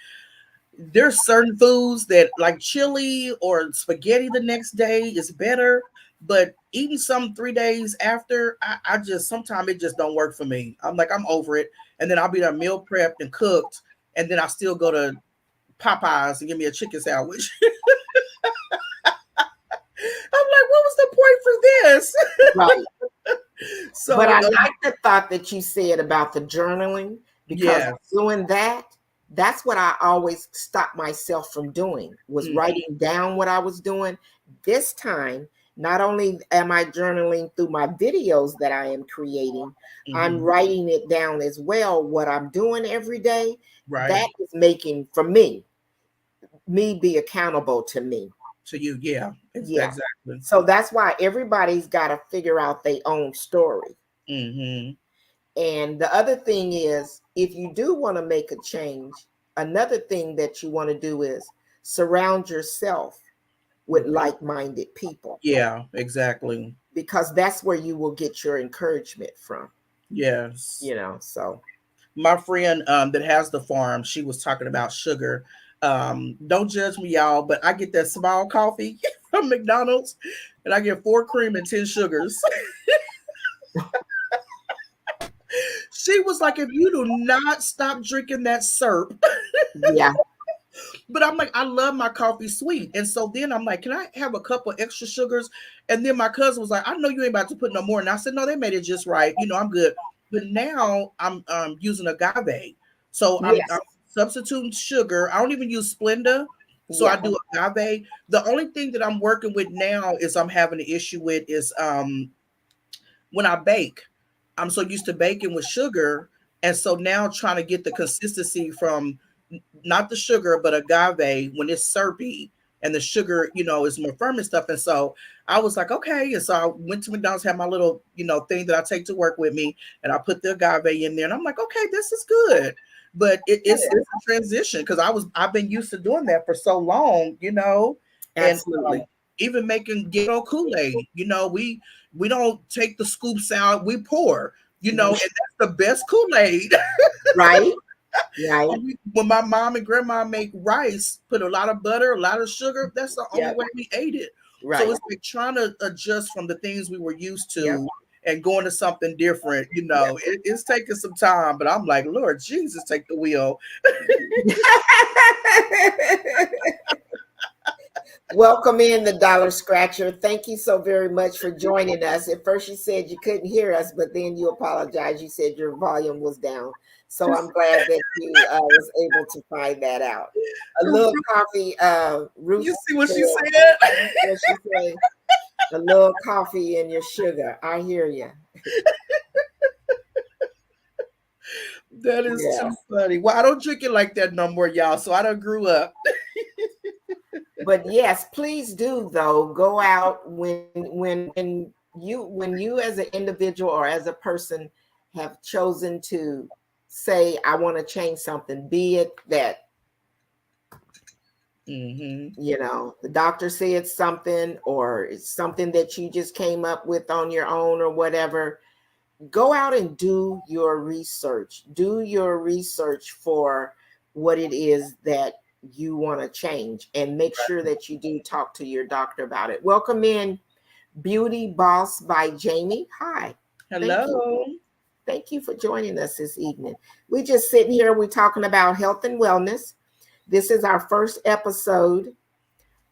there's certain foods that, like chili or spaghetti the next day is better, but eating some 3 days after, I just sometimes it just don't work for me. I'm like, I'm over it. And then I'll be there meal prepped and cooked, and then I still go to Popeyes and give me a chicken sandwich. I'm like, what was the point for this? right. So, But I like the thought that you said about the journaling, because doing that, that's what I always stopped myself from doing, was writing down what I was doing. This time, not only am I journaling through my videos that I am creating, I'm writing it down as well, what I'm doing every day. Right. That is making, for me be accountable to me. To you, yeah, exactly. So that's why everybody's got to figure out their own story. And the other thing is, if you do want to make a change, another thing that you want to do is surround yourself with like-minded people. Yeah, exactly. Because that's where you will get your encouragement from. Yes. You know, so. My friend that has the farm, she was talking about sugar. Don't judge me, y'all, but I get that small coffee from McDonald's, and I get 4 cream and 10 sugars. She was like, if you do not stop drinking that syrup. Yeah. But I'm like, I love my coffee sweet. And so then I'm like, can I have a couple extra sugars? And then my cousin was like, I know you ain't about to put no more. And I said, no, they made it just right. You know, I'm good. But now I'm using agave. So I'm substituting sugar. I don't even use Splenda. So I do agave. The only thing that I'm working with now is I'm having an issue with is when I bake. I'm so used to baking with sugar. And so now trying to get the consistency from not the sugar, but agave when it's syrupy and the sugar, you know, is more firm and stuff. And so I was like, okay. And so I went to McDonald's, had my little, you know, thing that I take to work with me, and I put the agave in there, and I'm like, okay, this is good. But it's a transition because I've been used to doing that for so long, you know. Absolutely. And even making ghetto Kool-Aid, you know, we don't take the scoops out, we pour, you know, and that's the best Kool-Aid. Right. Right. When my mom and grandma make rice, put a lot of butter, a lot of sugar. That's the only way we ate it. Right. So it's like trying to adjust from the things we were used to and going to something different. You know, it's taking some time, but I'm like, Lord Jesus, take the wheel. Welcome in the Dollar Scratcher. Thank you so very much for joining us. At first you said you couldn't hear us, but then you apologized. You said your volume was down. So I'm glad that you was able to find that out. A little coffee, Ruth. You see what she said? What she said? A little coffee in your sugar. I hear you. That is too funny. Well, I don't drink it like that no more, y'all. So I done grew up. But yes, please do though. Go out when you as an individual or as a person have chosen to say, I want to change something, be it that, you know, the doctor said something, or it's something that you just came up with on your own or whatever. Go out and do your research. Do your research for what it is that you want to change, and make sure that you do talk to your doctor about it. Welcome in Beauty Boss by Jamie. Hi. Hello. Thank you for joining us this evening. We just sitting here, we're talking about health and wellness. This is our first episode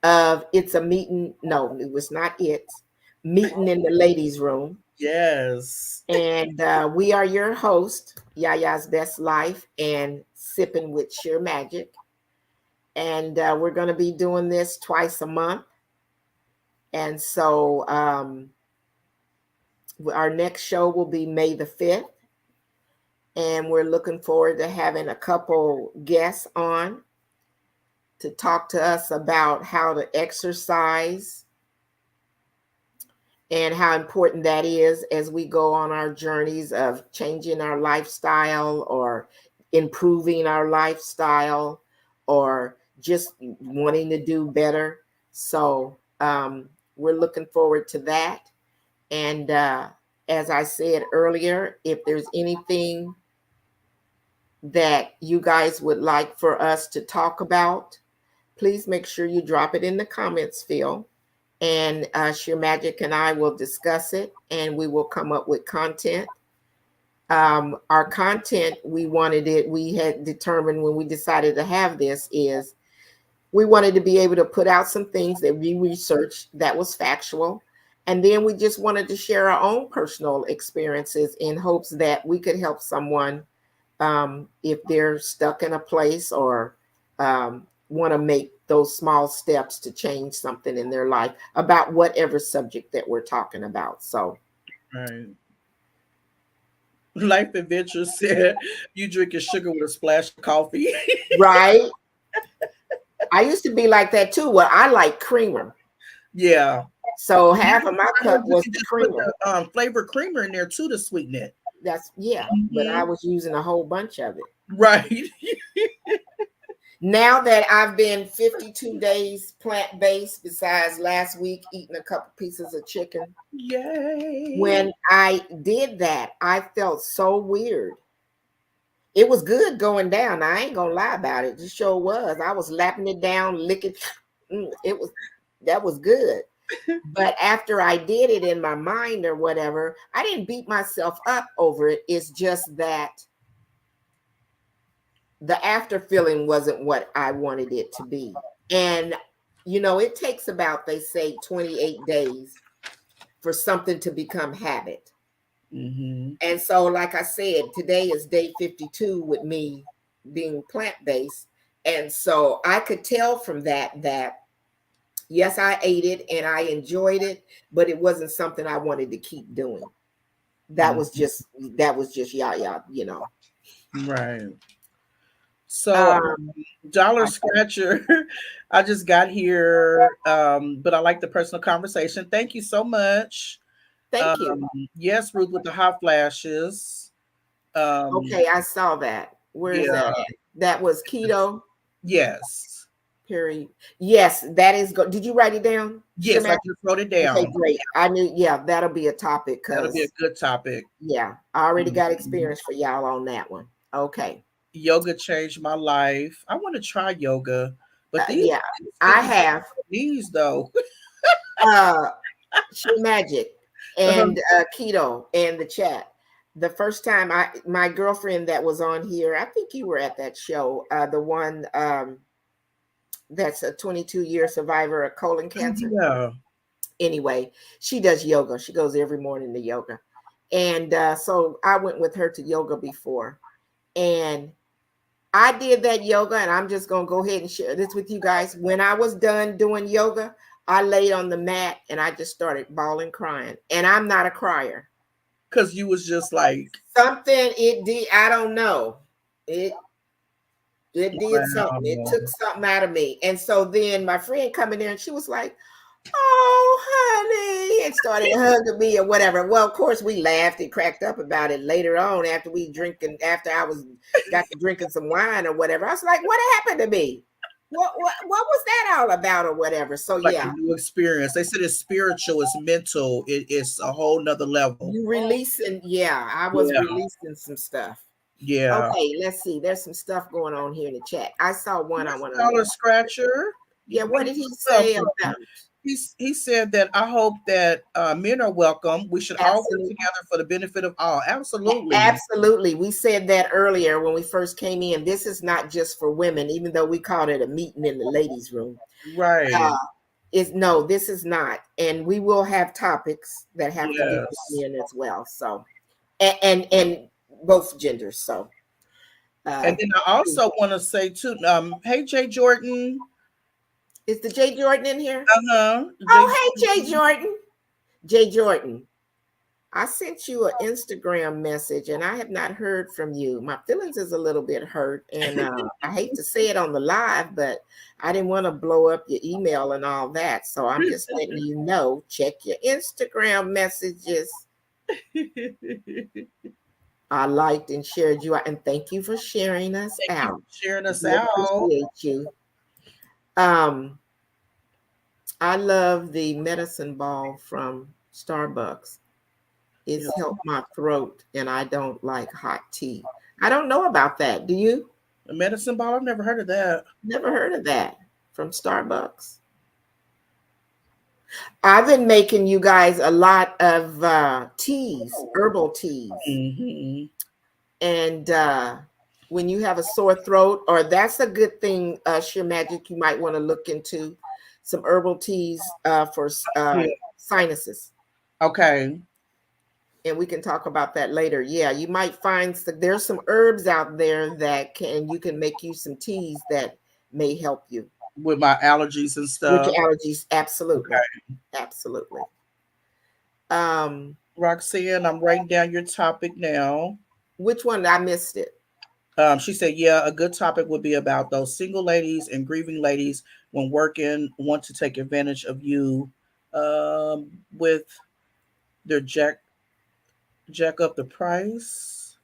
of It's a Meeting. No, it was not Meetin in the ladies' room. Yes. And we are your host, Yaya's Best Life and Sippin with Shearmajik. And we're going to be doing this twice a month. And so our next show will be May the 5th. And we're looking forward to having a couple guests on to talk to us about how to exercise and how important that is as we go on our journeys of changing our lifestyle or improving our lifestyle or just wanting to do better. So we're looking forward to that. And as I said earlier, if there's anything that you guys would like for us to talk about, please make sure you drop it in the comments field. And Shearmajik and I will discuss it, and we will come up with content. Our content, we had determined when we decided to have this is we wanted to be able to put out some things that we researched that was factual. And then we just wanted to share our own personal experiences in hopes that we could help someone if they're stuck in a place or want to make those small steps to change something in their life about whatever subject that we're talking about. So, right. Life Adventure said, "You drinking sugar with a splash of coffee." Right. I used to be like that too. Well, I like creamer. Yeah. So half of my cup was the creamer. Put the, flavored creamer in there too to sweeten it. That's but I was using a whole bunch of it. Right. Now that I've been 52 days plant-based, besides last week eating a couple pieces of chicken. Yay. When I did that, I felt so weird. It was good going down. I ain't gonna lie about it. It sure was. I was lapping it down, licking. That was good. But after I did it in my mind or whatever, I didn't beat myself up over it. It's just that the after feeling wasn't what I wanted it to be. And, it takes about, they say, 28 days for something to become habit. Mm-hmm. And so, like I said, today is day 52 with me being plant-based. And so I could tell from that yes, I ate it and I enjoyed it, but it wasn't something I wanted to keep doing. That was just Yaya, Right. So Dollar Scratcher, I just got here, but I like the personal conversation. Thank you so much. Thank you. Yes, Ruth with the hot flashes. Okay, I saw that. Where is that at? That was keto. Yes. Period. Yes, that is good. Did you write it down? Yes, I just wrote it down. Okay, great. I knew, that'll be a topic. That'll be a good topic. Yeah, I already got experience for y'all on that one. Okay. Yoga changed my life. I want to try yoga, but these I have these though. Shearmajik and keto in the chat. The first time my girlfriend that was on here, I think you were at that show, the one that's a 22-year survivor of colon cancer. Yeah. Anyway, she does yoga. She goes every morning to yoga. And so I went with her to yoga before. And I did that yoga, and I'm just going to go ahead and share this with you guys. When I was done doing yoga, I laid on the mat and I just started bawling, crying. And I'm not a crier. Because you was just like. Something it did. I don't know. It did something. It took something out of me. And so then my friend come in there and she was like, "Oh, honey," and started hugging me or whatever. Well, of course, we laughed and cracked up about it later on after I got to drinking some wine or whatever. I was like, what happened to me? What was that all about or whatever? So like a new experience. They said it's spiritual, it's mental, it's a whole nother level. You releasing, I was releasing some stuff. Yeah. Okay, let's see. There's some stuff going on here in the chat. I saw one I want to Dollar Scratcher. Yeah, what did he say about he said that I hope that men are welcome. We should all work together for the benefit of all. Absolutely. Absolutely. We said that earlier when we first came in. This is not just for women, even though we called it a meeting in the ladies' room. Right. No, this is not. And we will have topics that have to do with men as well. So, and both genders. So, and then I also want to say too, hey Jay Jordan. Is the Jay Jordan in here? Oh, hey Jay Jordan. Jay Jordan, I sent you an Instagram message and I have not heard from you. My feelings is a little bit hurt, and I hate to say it on the live, but I didn't want to blow up your email and all that. So I'm just letting you know, check your Instagram messages. I liked and shared you, and thank you for sharing us out. Sharing us out. Appreciate you. I love the medicine ball from Starbucks. It's helped my throat, and I don't like hot tea. I don't know about that. Do you? A medicine ball? I've never heard of that. Never heard of that from Starbucks. I've been making you guys a lot of teas, herbal teas. Mm-hmm. And when you have a sore throat, or that's a good thing, Shearmajik, you might want to look into some herbal teas for sinuses. Okay. And we can talk about that later. Yeah, you might find there's some herbs out there that you can make you some teas that may help you with my allergies and stuff. With your allergies, absolutely, absolutely. Roxanne, I'm writing down your topic now. Which one? I missed it. She said, yeah, a good topic would be about those single ladies and grieving ladies when working want to take advantage of you with their jack up the price.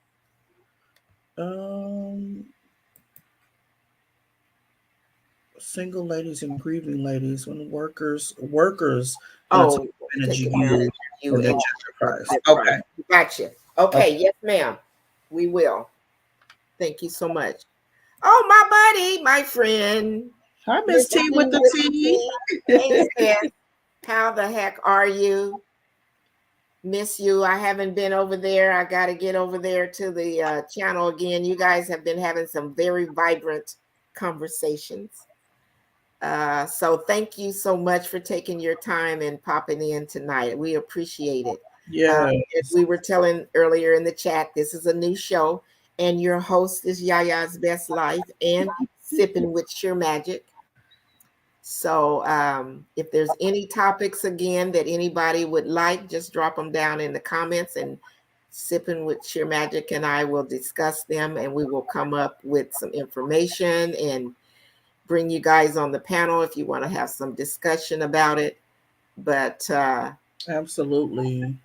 Single ladies and grieving ladies when workers take advantage of you and their price. Okay. Gotcha. Okay, yes, ma'am. We will. Thank you so much. Oh, my buddy, my friend. Hi, Miss T with the T. Hey, Steph. How the heck are you? Miss you. I haven't been over there. I got to get over there to the channel again. You guys have been having some very vibrant conversations. So thank you so much for taking your time and popping in tonight. We appreciate it. Yeah. As we were telling earlier in the chat, this is a new show, and your host is Yayasbestlife and Sippin with Shearmajik. So if there's any topics again that anybody would like, just drop them down in the comments, and Sippin with Shearmajik and I will discuss them, and we will come up with some information and bring you guys on the panel if you want to have some discussion about it. But absolutely,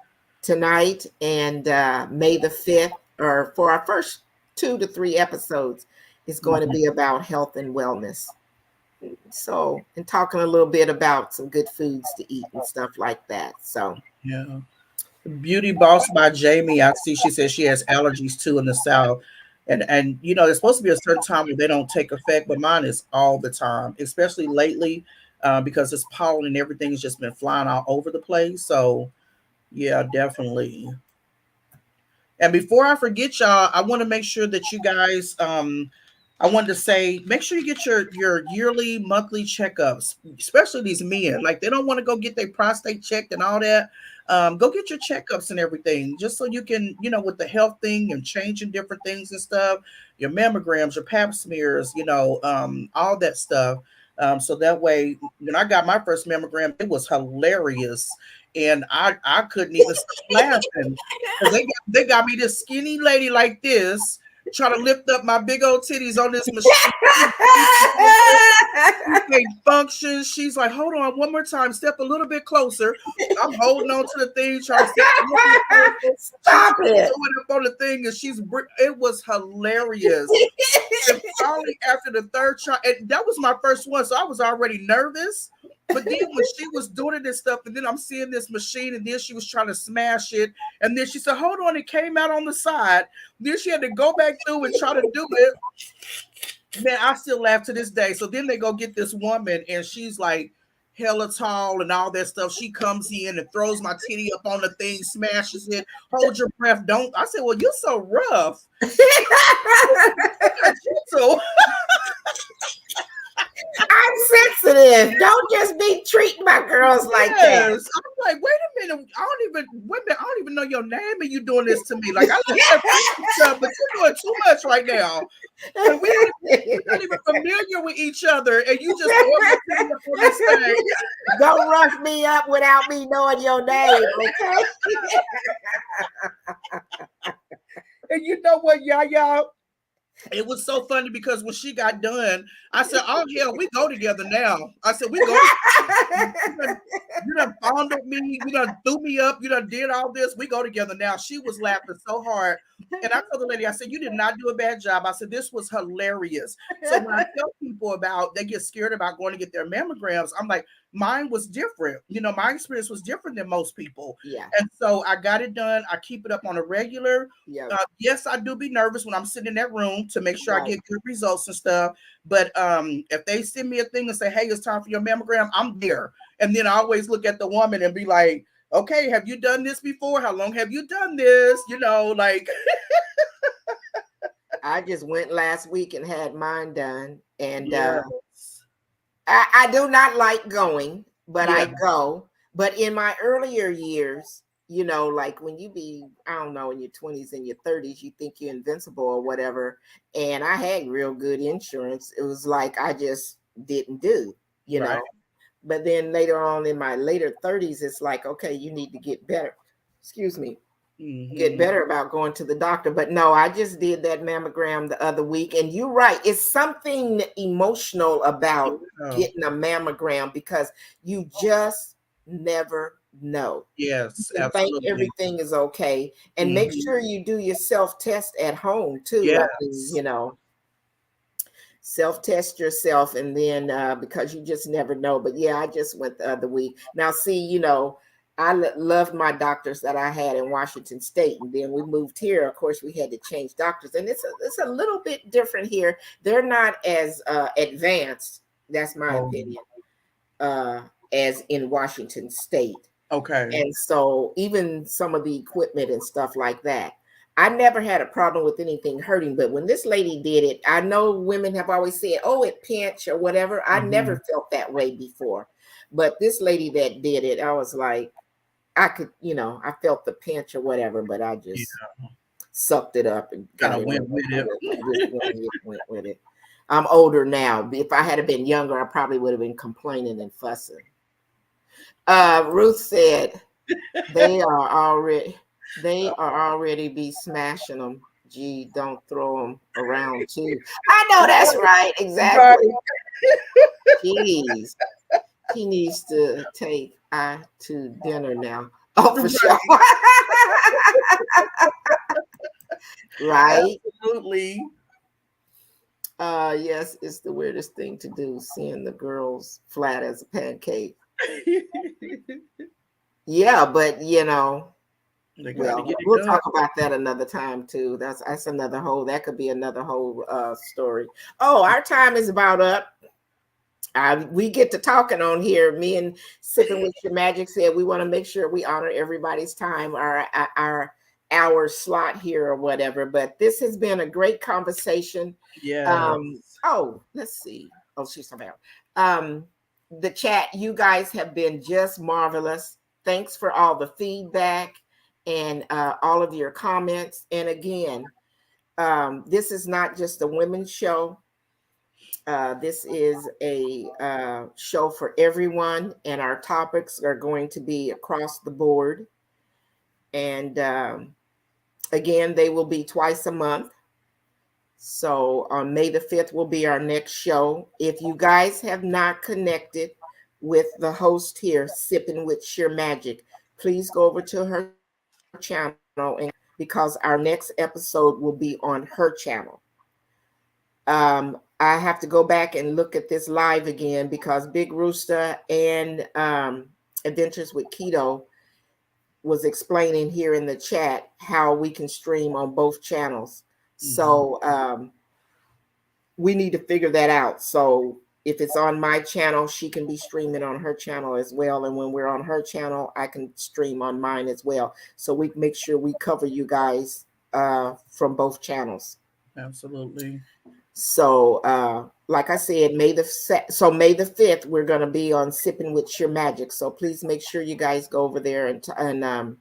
tonight and May the 5th, or for our first 2 to 3 episodes, is going to be about health and wellness. So, and talking a little bit about some good foods to eat and stuff like that. So, yeah. Beauty Boss by Jamie. I see she says she has allergies too in the South. And you know, there's supposed to be a certain time where they don't take effect, but mine is all the time, especially lately, because this pollen and everything has just been flying all over the place. So, yeah, definitely. And before I forget, y'all, I want to make sure that you guys, I wanted to say, make sure you get your yearly, monthly checkups, especially these men. Like, they don't want to go get their prostate checked and all that. Go get your checkups and everything, just so you can, you know, with the health thing and changing different things and stuff, your mammograms, your pap smears, you know, all that stuff. So that way, when I got my first mammogram, it was hilarious. And I couldn't even stop laughing. They got me this skinny lady like this, trying to lift up my big old titties on this machine. Function. She's like, hold on, one more time, step a little bit closer. I'm holding on to the thing, trying to stop it. Up on the thing, and it was hilarious. And finally, after the third try, and that was my first one, so I was already nervous. But then when she was doing this stuff, and then I'm seeing this machine, and then she was trying to smash it, and then she said, hold on, it came out on the side. Then she had to go back through and try to do it. Man, I still laugh to this day. So then they go get this woman, and she's like, hella tall and all that stuff. She comes in and throws my titty up on the thing, smashes it. Hold your breath. Don't. I said, well, you're so rough. So I'm sensitive. Don't just be treating my girls like that. I'm like, wait a minute. I don't even know your name, and you doing this to me. Like, I like that stuff, but you're doing too much right now. And we're not even familiar with each other, and you just on this thing. Don't rough me up without me knowing your name, okay? And you know what, Yaya? It was so funny because when she got done, I said, oh, yeah, we go together now. I said, we go. You done fondled me. You done threw me up. You done did all this. We go together now. She was laughing so hard. And I told the lady, I said, you did not do a bad job. I said, this was hilarious. So when I tell people they get scared about going to get their mammograms, I'm like, mine was different. You know, my experience was different than most people. Yeah. And so I got it done. I keep it up on a regular. Yeah. Yes, I do be nervous when I'm sitting in that room to make sure I get good results and stuff. But if they send me a thing and say, hey, it's time for your mammogram, I'm there. And then I always look at the woman and be like, okay, have you done this before? How long have you done this? You know, like. I just went last week and had mine done. And I do not like going, but I go. But in my earlier years, you know, like when you be, I don't know, in your 20s and your 30s, you think you're invincible or whatever. And I had real good insurance. It was like I just didn't do, you know. But then later on in my later 30s, it's like, okay, you need to get better. Excuse me. Get better about going to the doctor. But no, I just did that mammogram the other week. And you're right. It's something emotional about getting a mammogram because you just never know. Yes, you absolutely. think everything is okay. And make sure you do your self-test at home too. Yes. I mean, you know, self-test yourself, and then because you just never know. But yeah, I just went the other week. Now, see, you know, I loved my doctors that I had in Washington State, and then we moved here. Of course, we had to change doctors, and it's a little bit different here. They're not as advanced. That's my opinion. As in Washington State. Okay. And so even some of the equipment and stuff like that, I never had a problem with anything hurting. But when this lady did it, I know women have always said, oh, it pinch or whatever. I never felt that way before. But this lady that did it, I was like, I could, you know, I felt the pinch or whatever, but I just sucked it up and kind of went with it. Went with it. I'm older now. If I had been younger, I probably would have been complaining and fussing. Ruth said they are already be smashing them. Gee, don't throw them around too. I know that's right. Exactly. Jeez. He needs to take I to dinner now. Oh, for sure. Right? Absolutely. Yes, it's the weirdest thing to do, seeing the girls flat as a pancake. Yeah, but you know, we'll talk about that another time too. That's another whole, that could be another whole story. Oh, our time is about up. We get to talking on here. Me and Sippin with Shearmajik said we want to make sure we honor everybody's time, our hour slot here or whatever. But this has been a great conversation. Yeah. Oh, let's see. Oh, she's talking about the chat. You guys have been just marvelous. Thanks for all the feedback and all of your comments. And again, this is not just a women's show. This is a show for everyone, and our topics are going to be across the board. And again, they will be twice a month. So on May the 5th will be our next show. If you guys have not connected with the host here, Sippin with Shearmajik, please go over to her channel, and because our next episode will be on her channel. I have to go back and look at this live again because Big Rooster and Adventures with Keto was explaining here in the chat how we can stream on both channels. So we need to figure that out. So if it's on my channel, she can be streaming on her channel as well. And when we're on her channel, I can stream on mine as well. So we make sure we cover you guys from both channels. Absolutely. So like I said, May the 5th, we're going to be on Sippin with Shearmajik. So please make sure you guys go over there and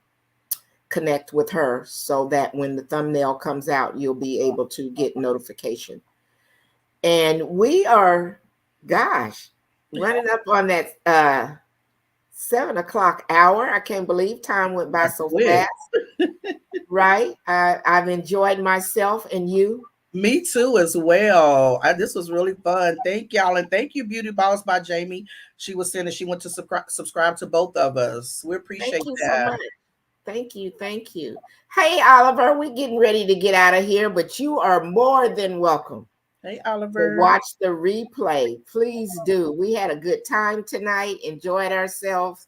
connect with her so that when the thumbnail comes out, you'll be able to get notification. And we are, running up on that 7 o'clock hour. I can't believe time went by so fast. Right? I've enjoyed myself, and you? Me too, as well. This was really fun. Thank y'all, and thank you, Beauty Boss by Jamie. She was saying that she went to subscribe to both of us. We appreciate Thank you that. so much. Thank you. Thank you. Hey, Oliver, we're getting ready to get out of here, but you are more than welcome. Hey, Oliver. To watch the replay. Please do. We had a good time tonight, enjoyed ourselves.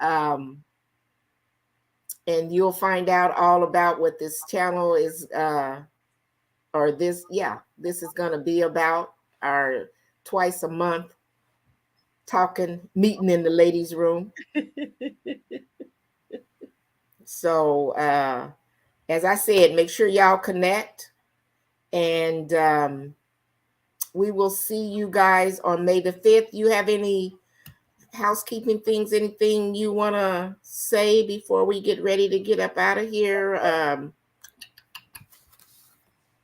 And you'll find out all about what this channel is, this is going to be about, our twice a month meeting in the ladies' room. So, as I said, make sure y'all connect, and we will see you guys on May the 5th. You have any housekeeping things, anything you want to say before we get ready to get up out of here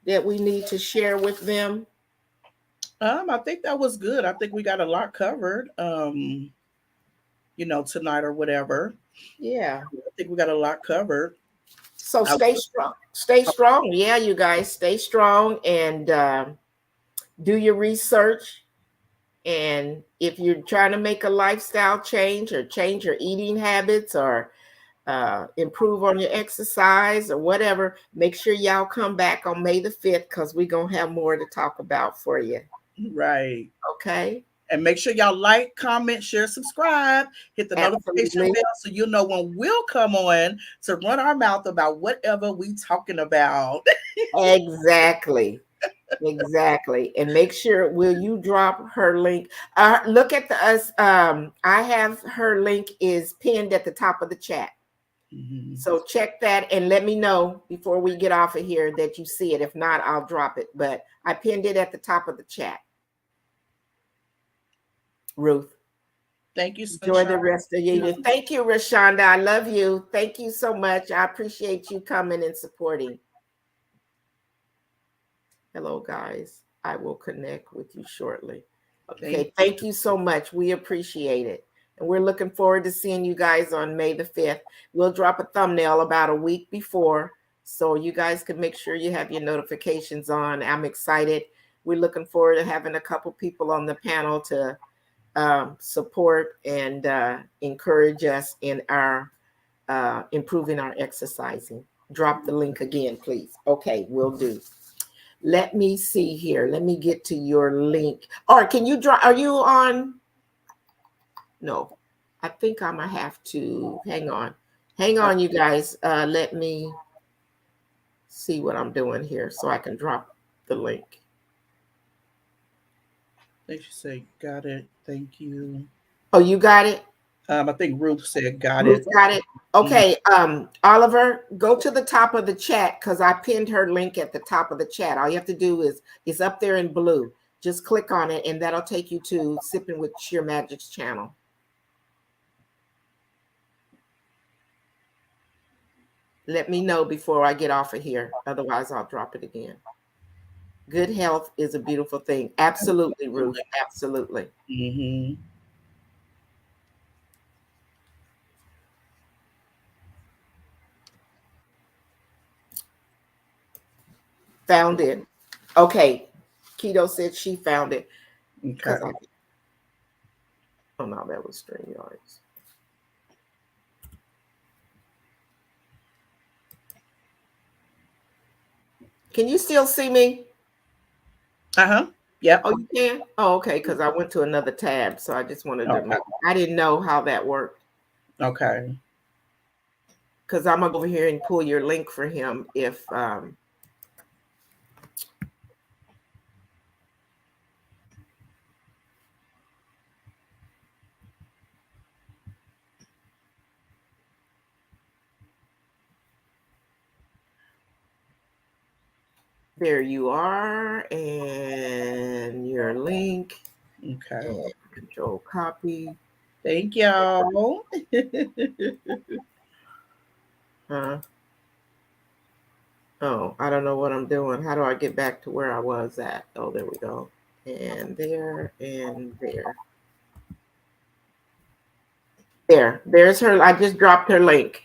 that we need to share with them? I think that was good. I think we got a lot covered, tonight or whatever. Yeah. I think we got a lot covered. So stay strong. Stay strong. Yeah, you guys, stay strong and do your research. And if you're trying to make a lifestyle change or change your eating habits or improve on your exercise or whatever, make sure y'all come back on May the 5th because we're going to have more to talk about for you. Right. Okay. And make sure y'all like, comment, share, subscribe, hit the notification bell so you'll know when we'll come on to run our mouth about whatever we talking about. Exactly. Exactly. And make sure, will you drop her link? Look at I have her link is pinned at the top of the chat. Mm-hmm. So check that and let me know before we get off of here that you see it. If not, I'll drop it. But I pinned it at the top of the chat. Ruth. Thank you. Enjoy the rest of your evening. Thank you, Rashonda. I love you. Thank you so much. I appreciate you coming and supporting. Hello, guys. I will connect with you shortly. Okay. Thank you so much. We appreciate it. And we're looking forward to seeing you guys on May the 5th. We'll drop a thumbnail about a week before, so you guys can make sure you have your notifications on. I'm excited. We're looking forward to having a couple people on the panel to support and encourage us in our improving our exercising. Drop the link again, please. Okay, will do. Let me see here. Let me get to your link. Or can you drop? Are you on? No, I think I'm gonna have to hang on. Hang on, you guys. Let me see what I'm doing here so I can drop the link. They should say, got it. Thank you. Oh, you got it? I think Ruth said, got Ruth it. Got it. Okay. Oliver, go to the top of the chat because I pinned her link at the top of the chat. All you have to do is, it's up there in blue. Just click on it and that'll take you to Sippin with Shearmajik's channel. Let me know before I get off of here. Otherwise, I'll drop it again. Good health is a beautiful thing. Absolutely, Ruth. Absolutely. Mm-hmm. Found it. Okay. Keto said she found it. Okay. Oh, no, that was StreamYards. Can you still see me? Uh-huh. Yep. Oh, you can? Oh, okay, because I went to another tab, so I just wanted to know. I didn't know how that worked. Okay. Because I'm going to go over here and pull your link for him if... There you are, and your link. Okay. And control copy. Thank y'all. Oh, I don't know what I'm doing. How do I get back to where I was at? Oh, there we go. And there, and there. There's her. I just dropped her link.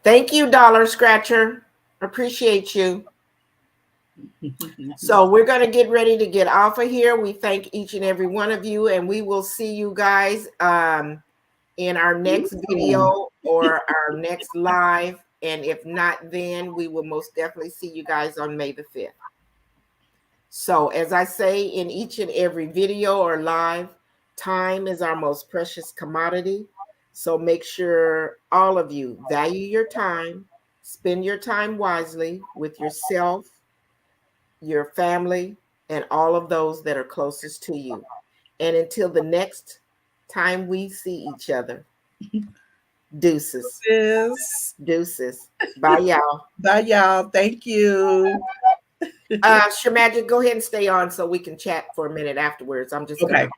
Thank you, Dollar Scratcher. Appreciate you. So we're going to get ready to get off of here. We thank each and every one of you, and we will see you guys in our next video or our next live. And if not, then we will most definitely see you guys on May the 5th. So as I say in each and every video or live, time is our most precious commodity. So make sure all of you value your time, spend your time wisely with yourself, your family, and all of those that are closest to you. And until the next time we see each other, deuces. Deuces. Bye, y'all. Bye, y'all. Thank you. Shearmajik, go ahead and stay on so we can chat for a minute afterwards. I'm just going to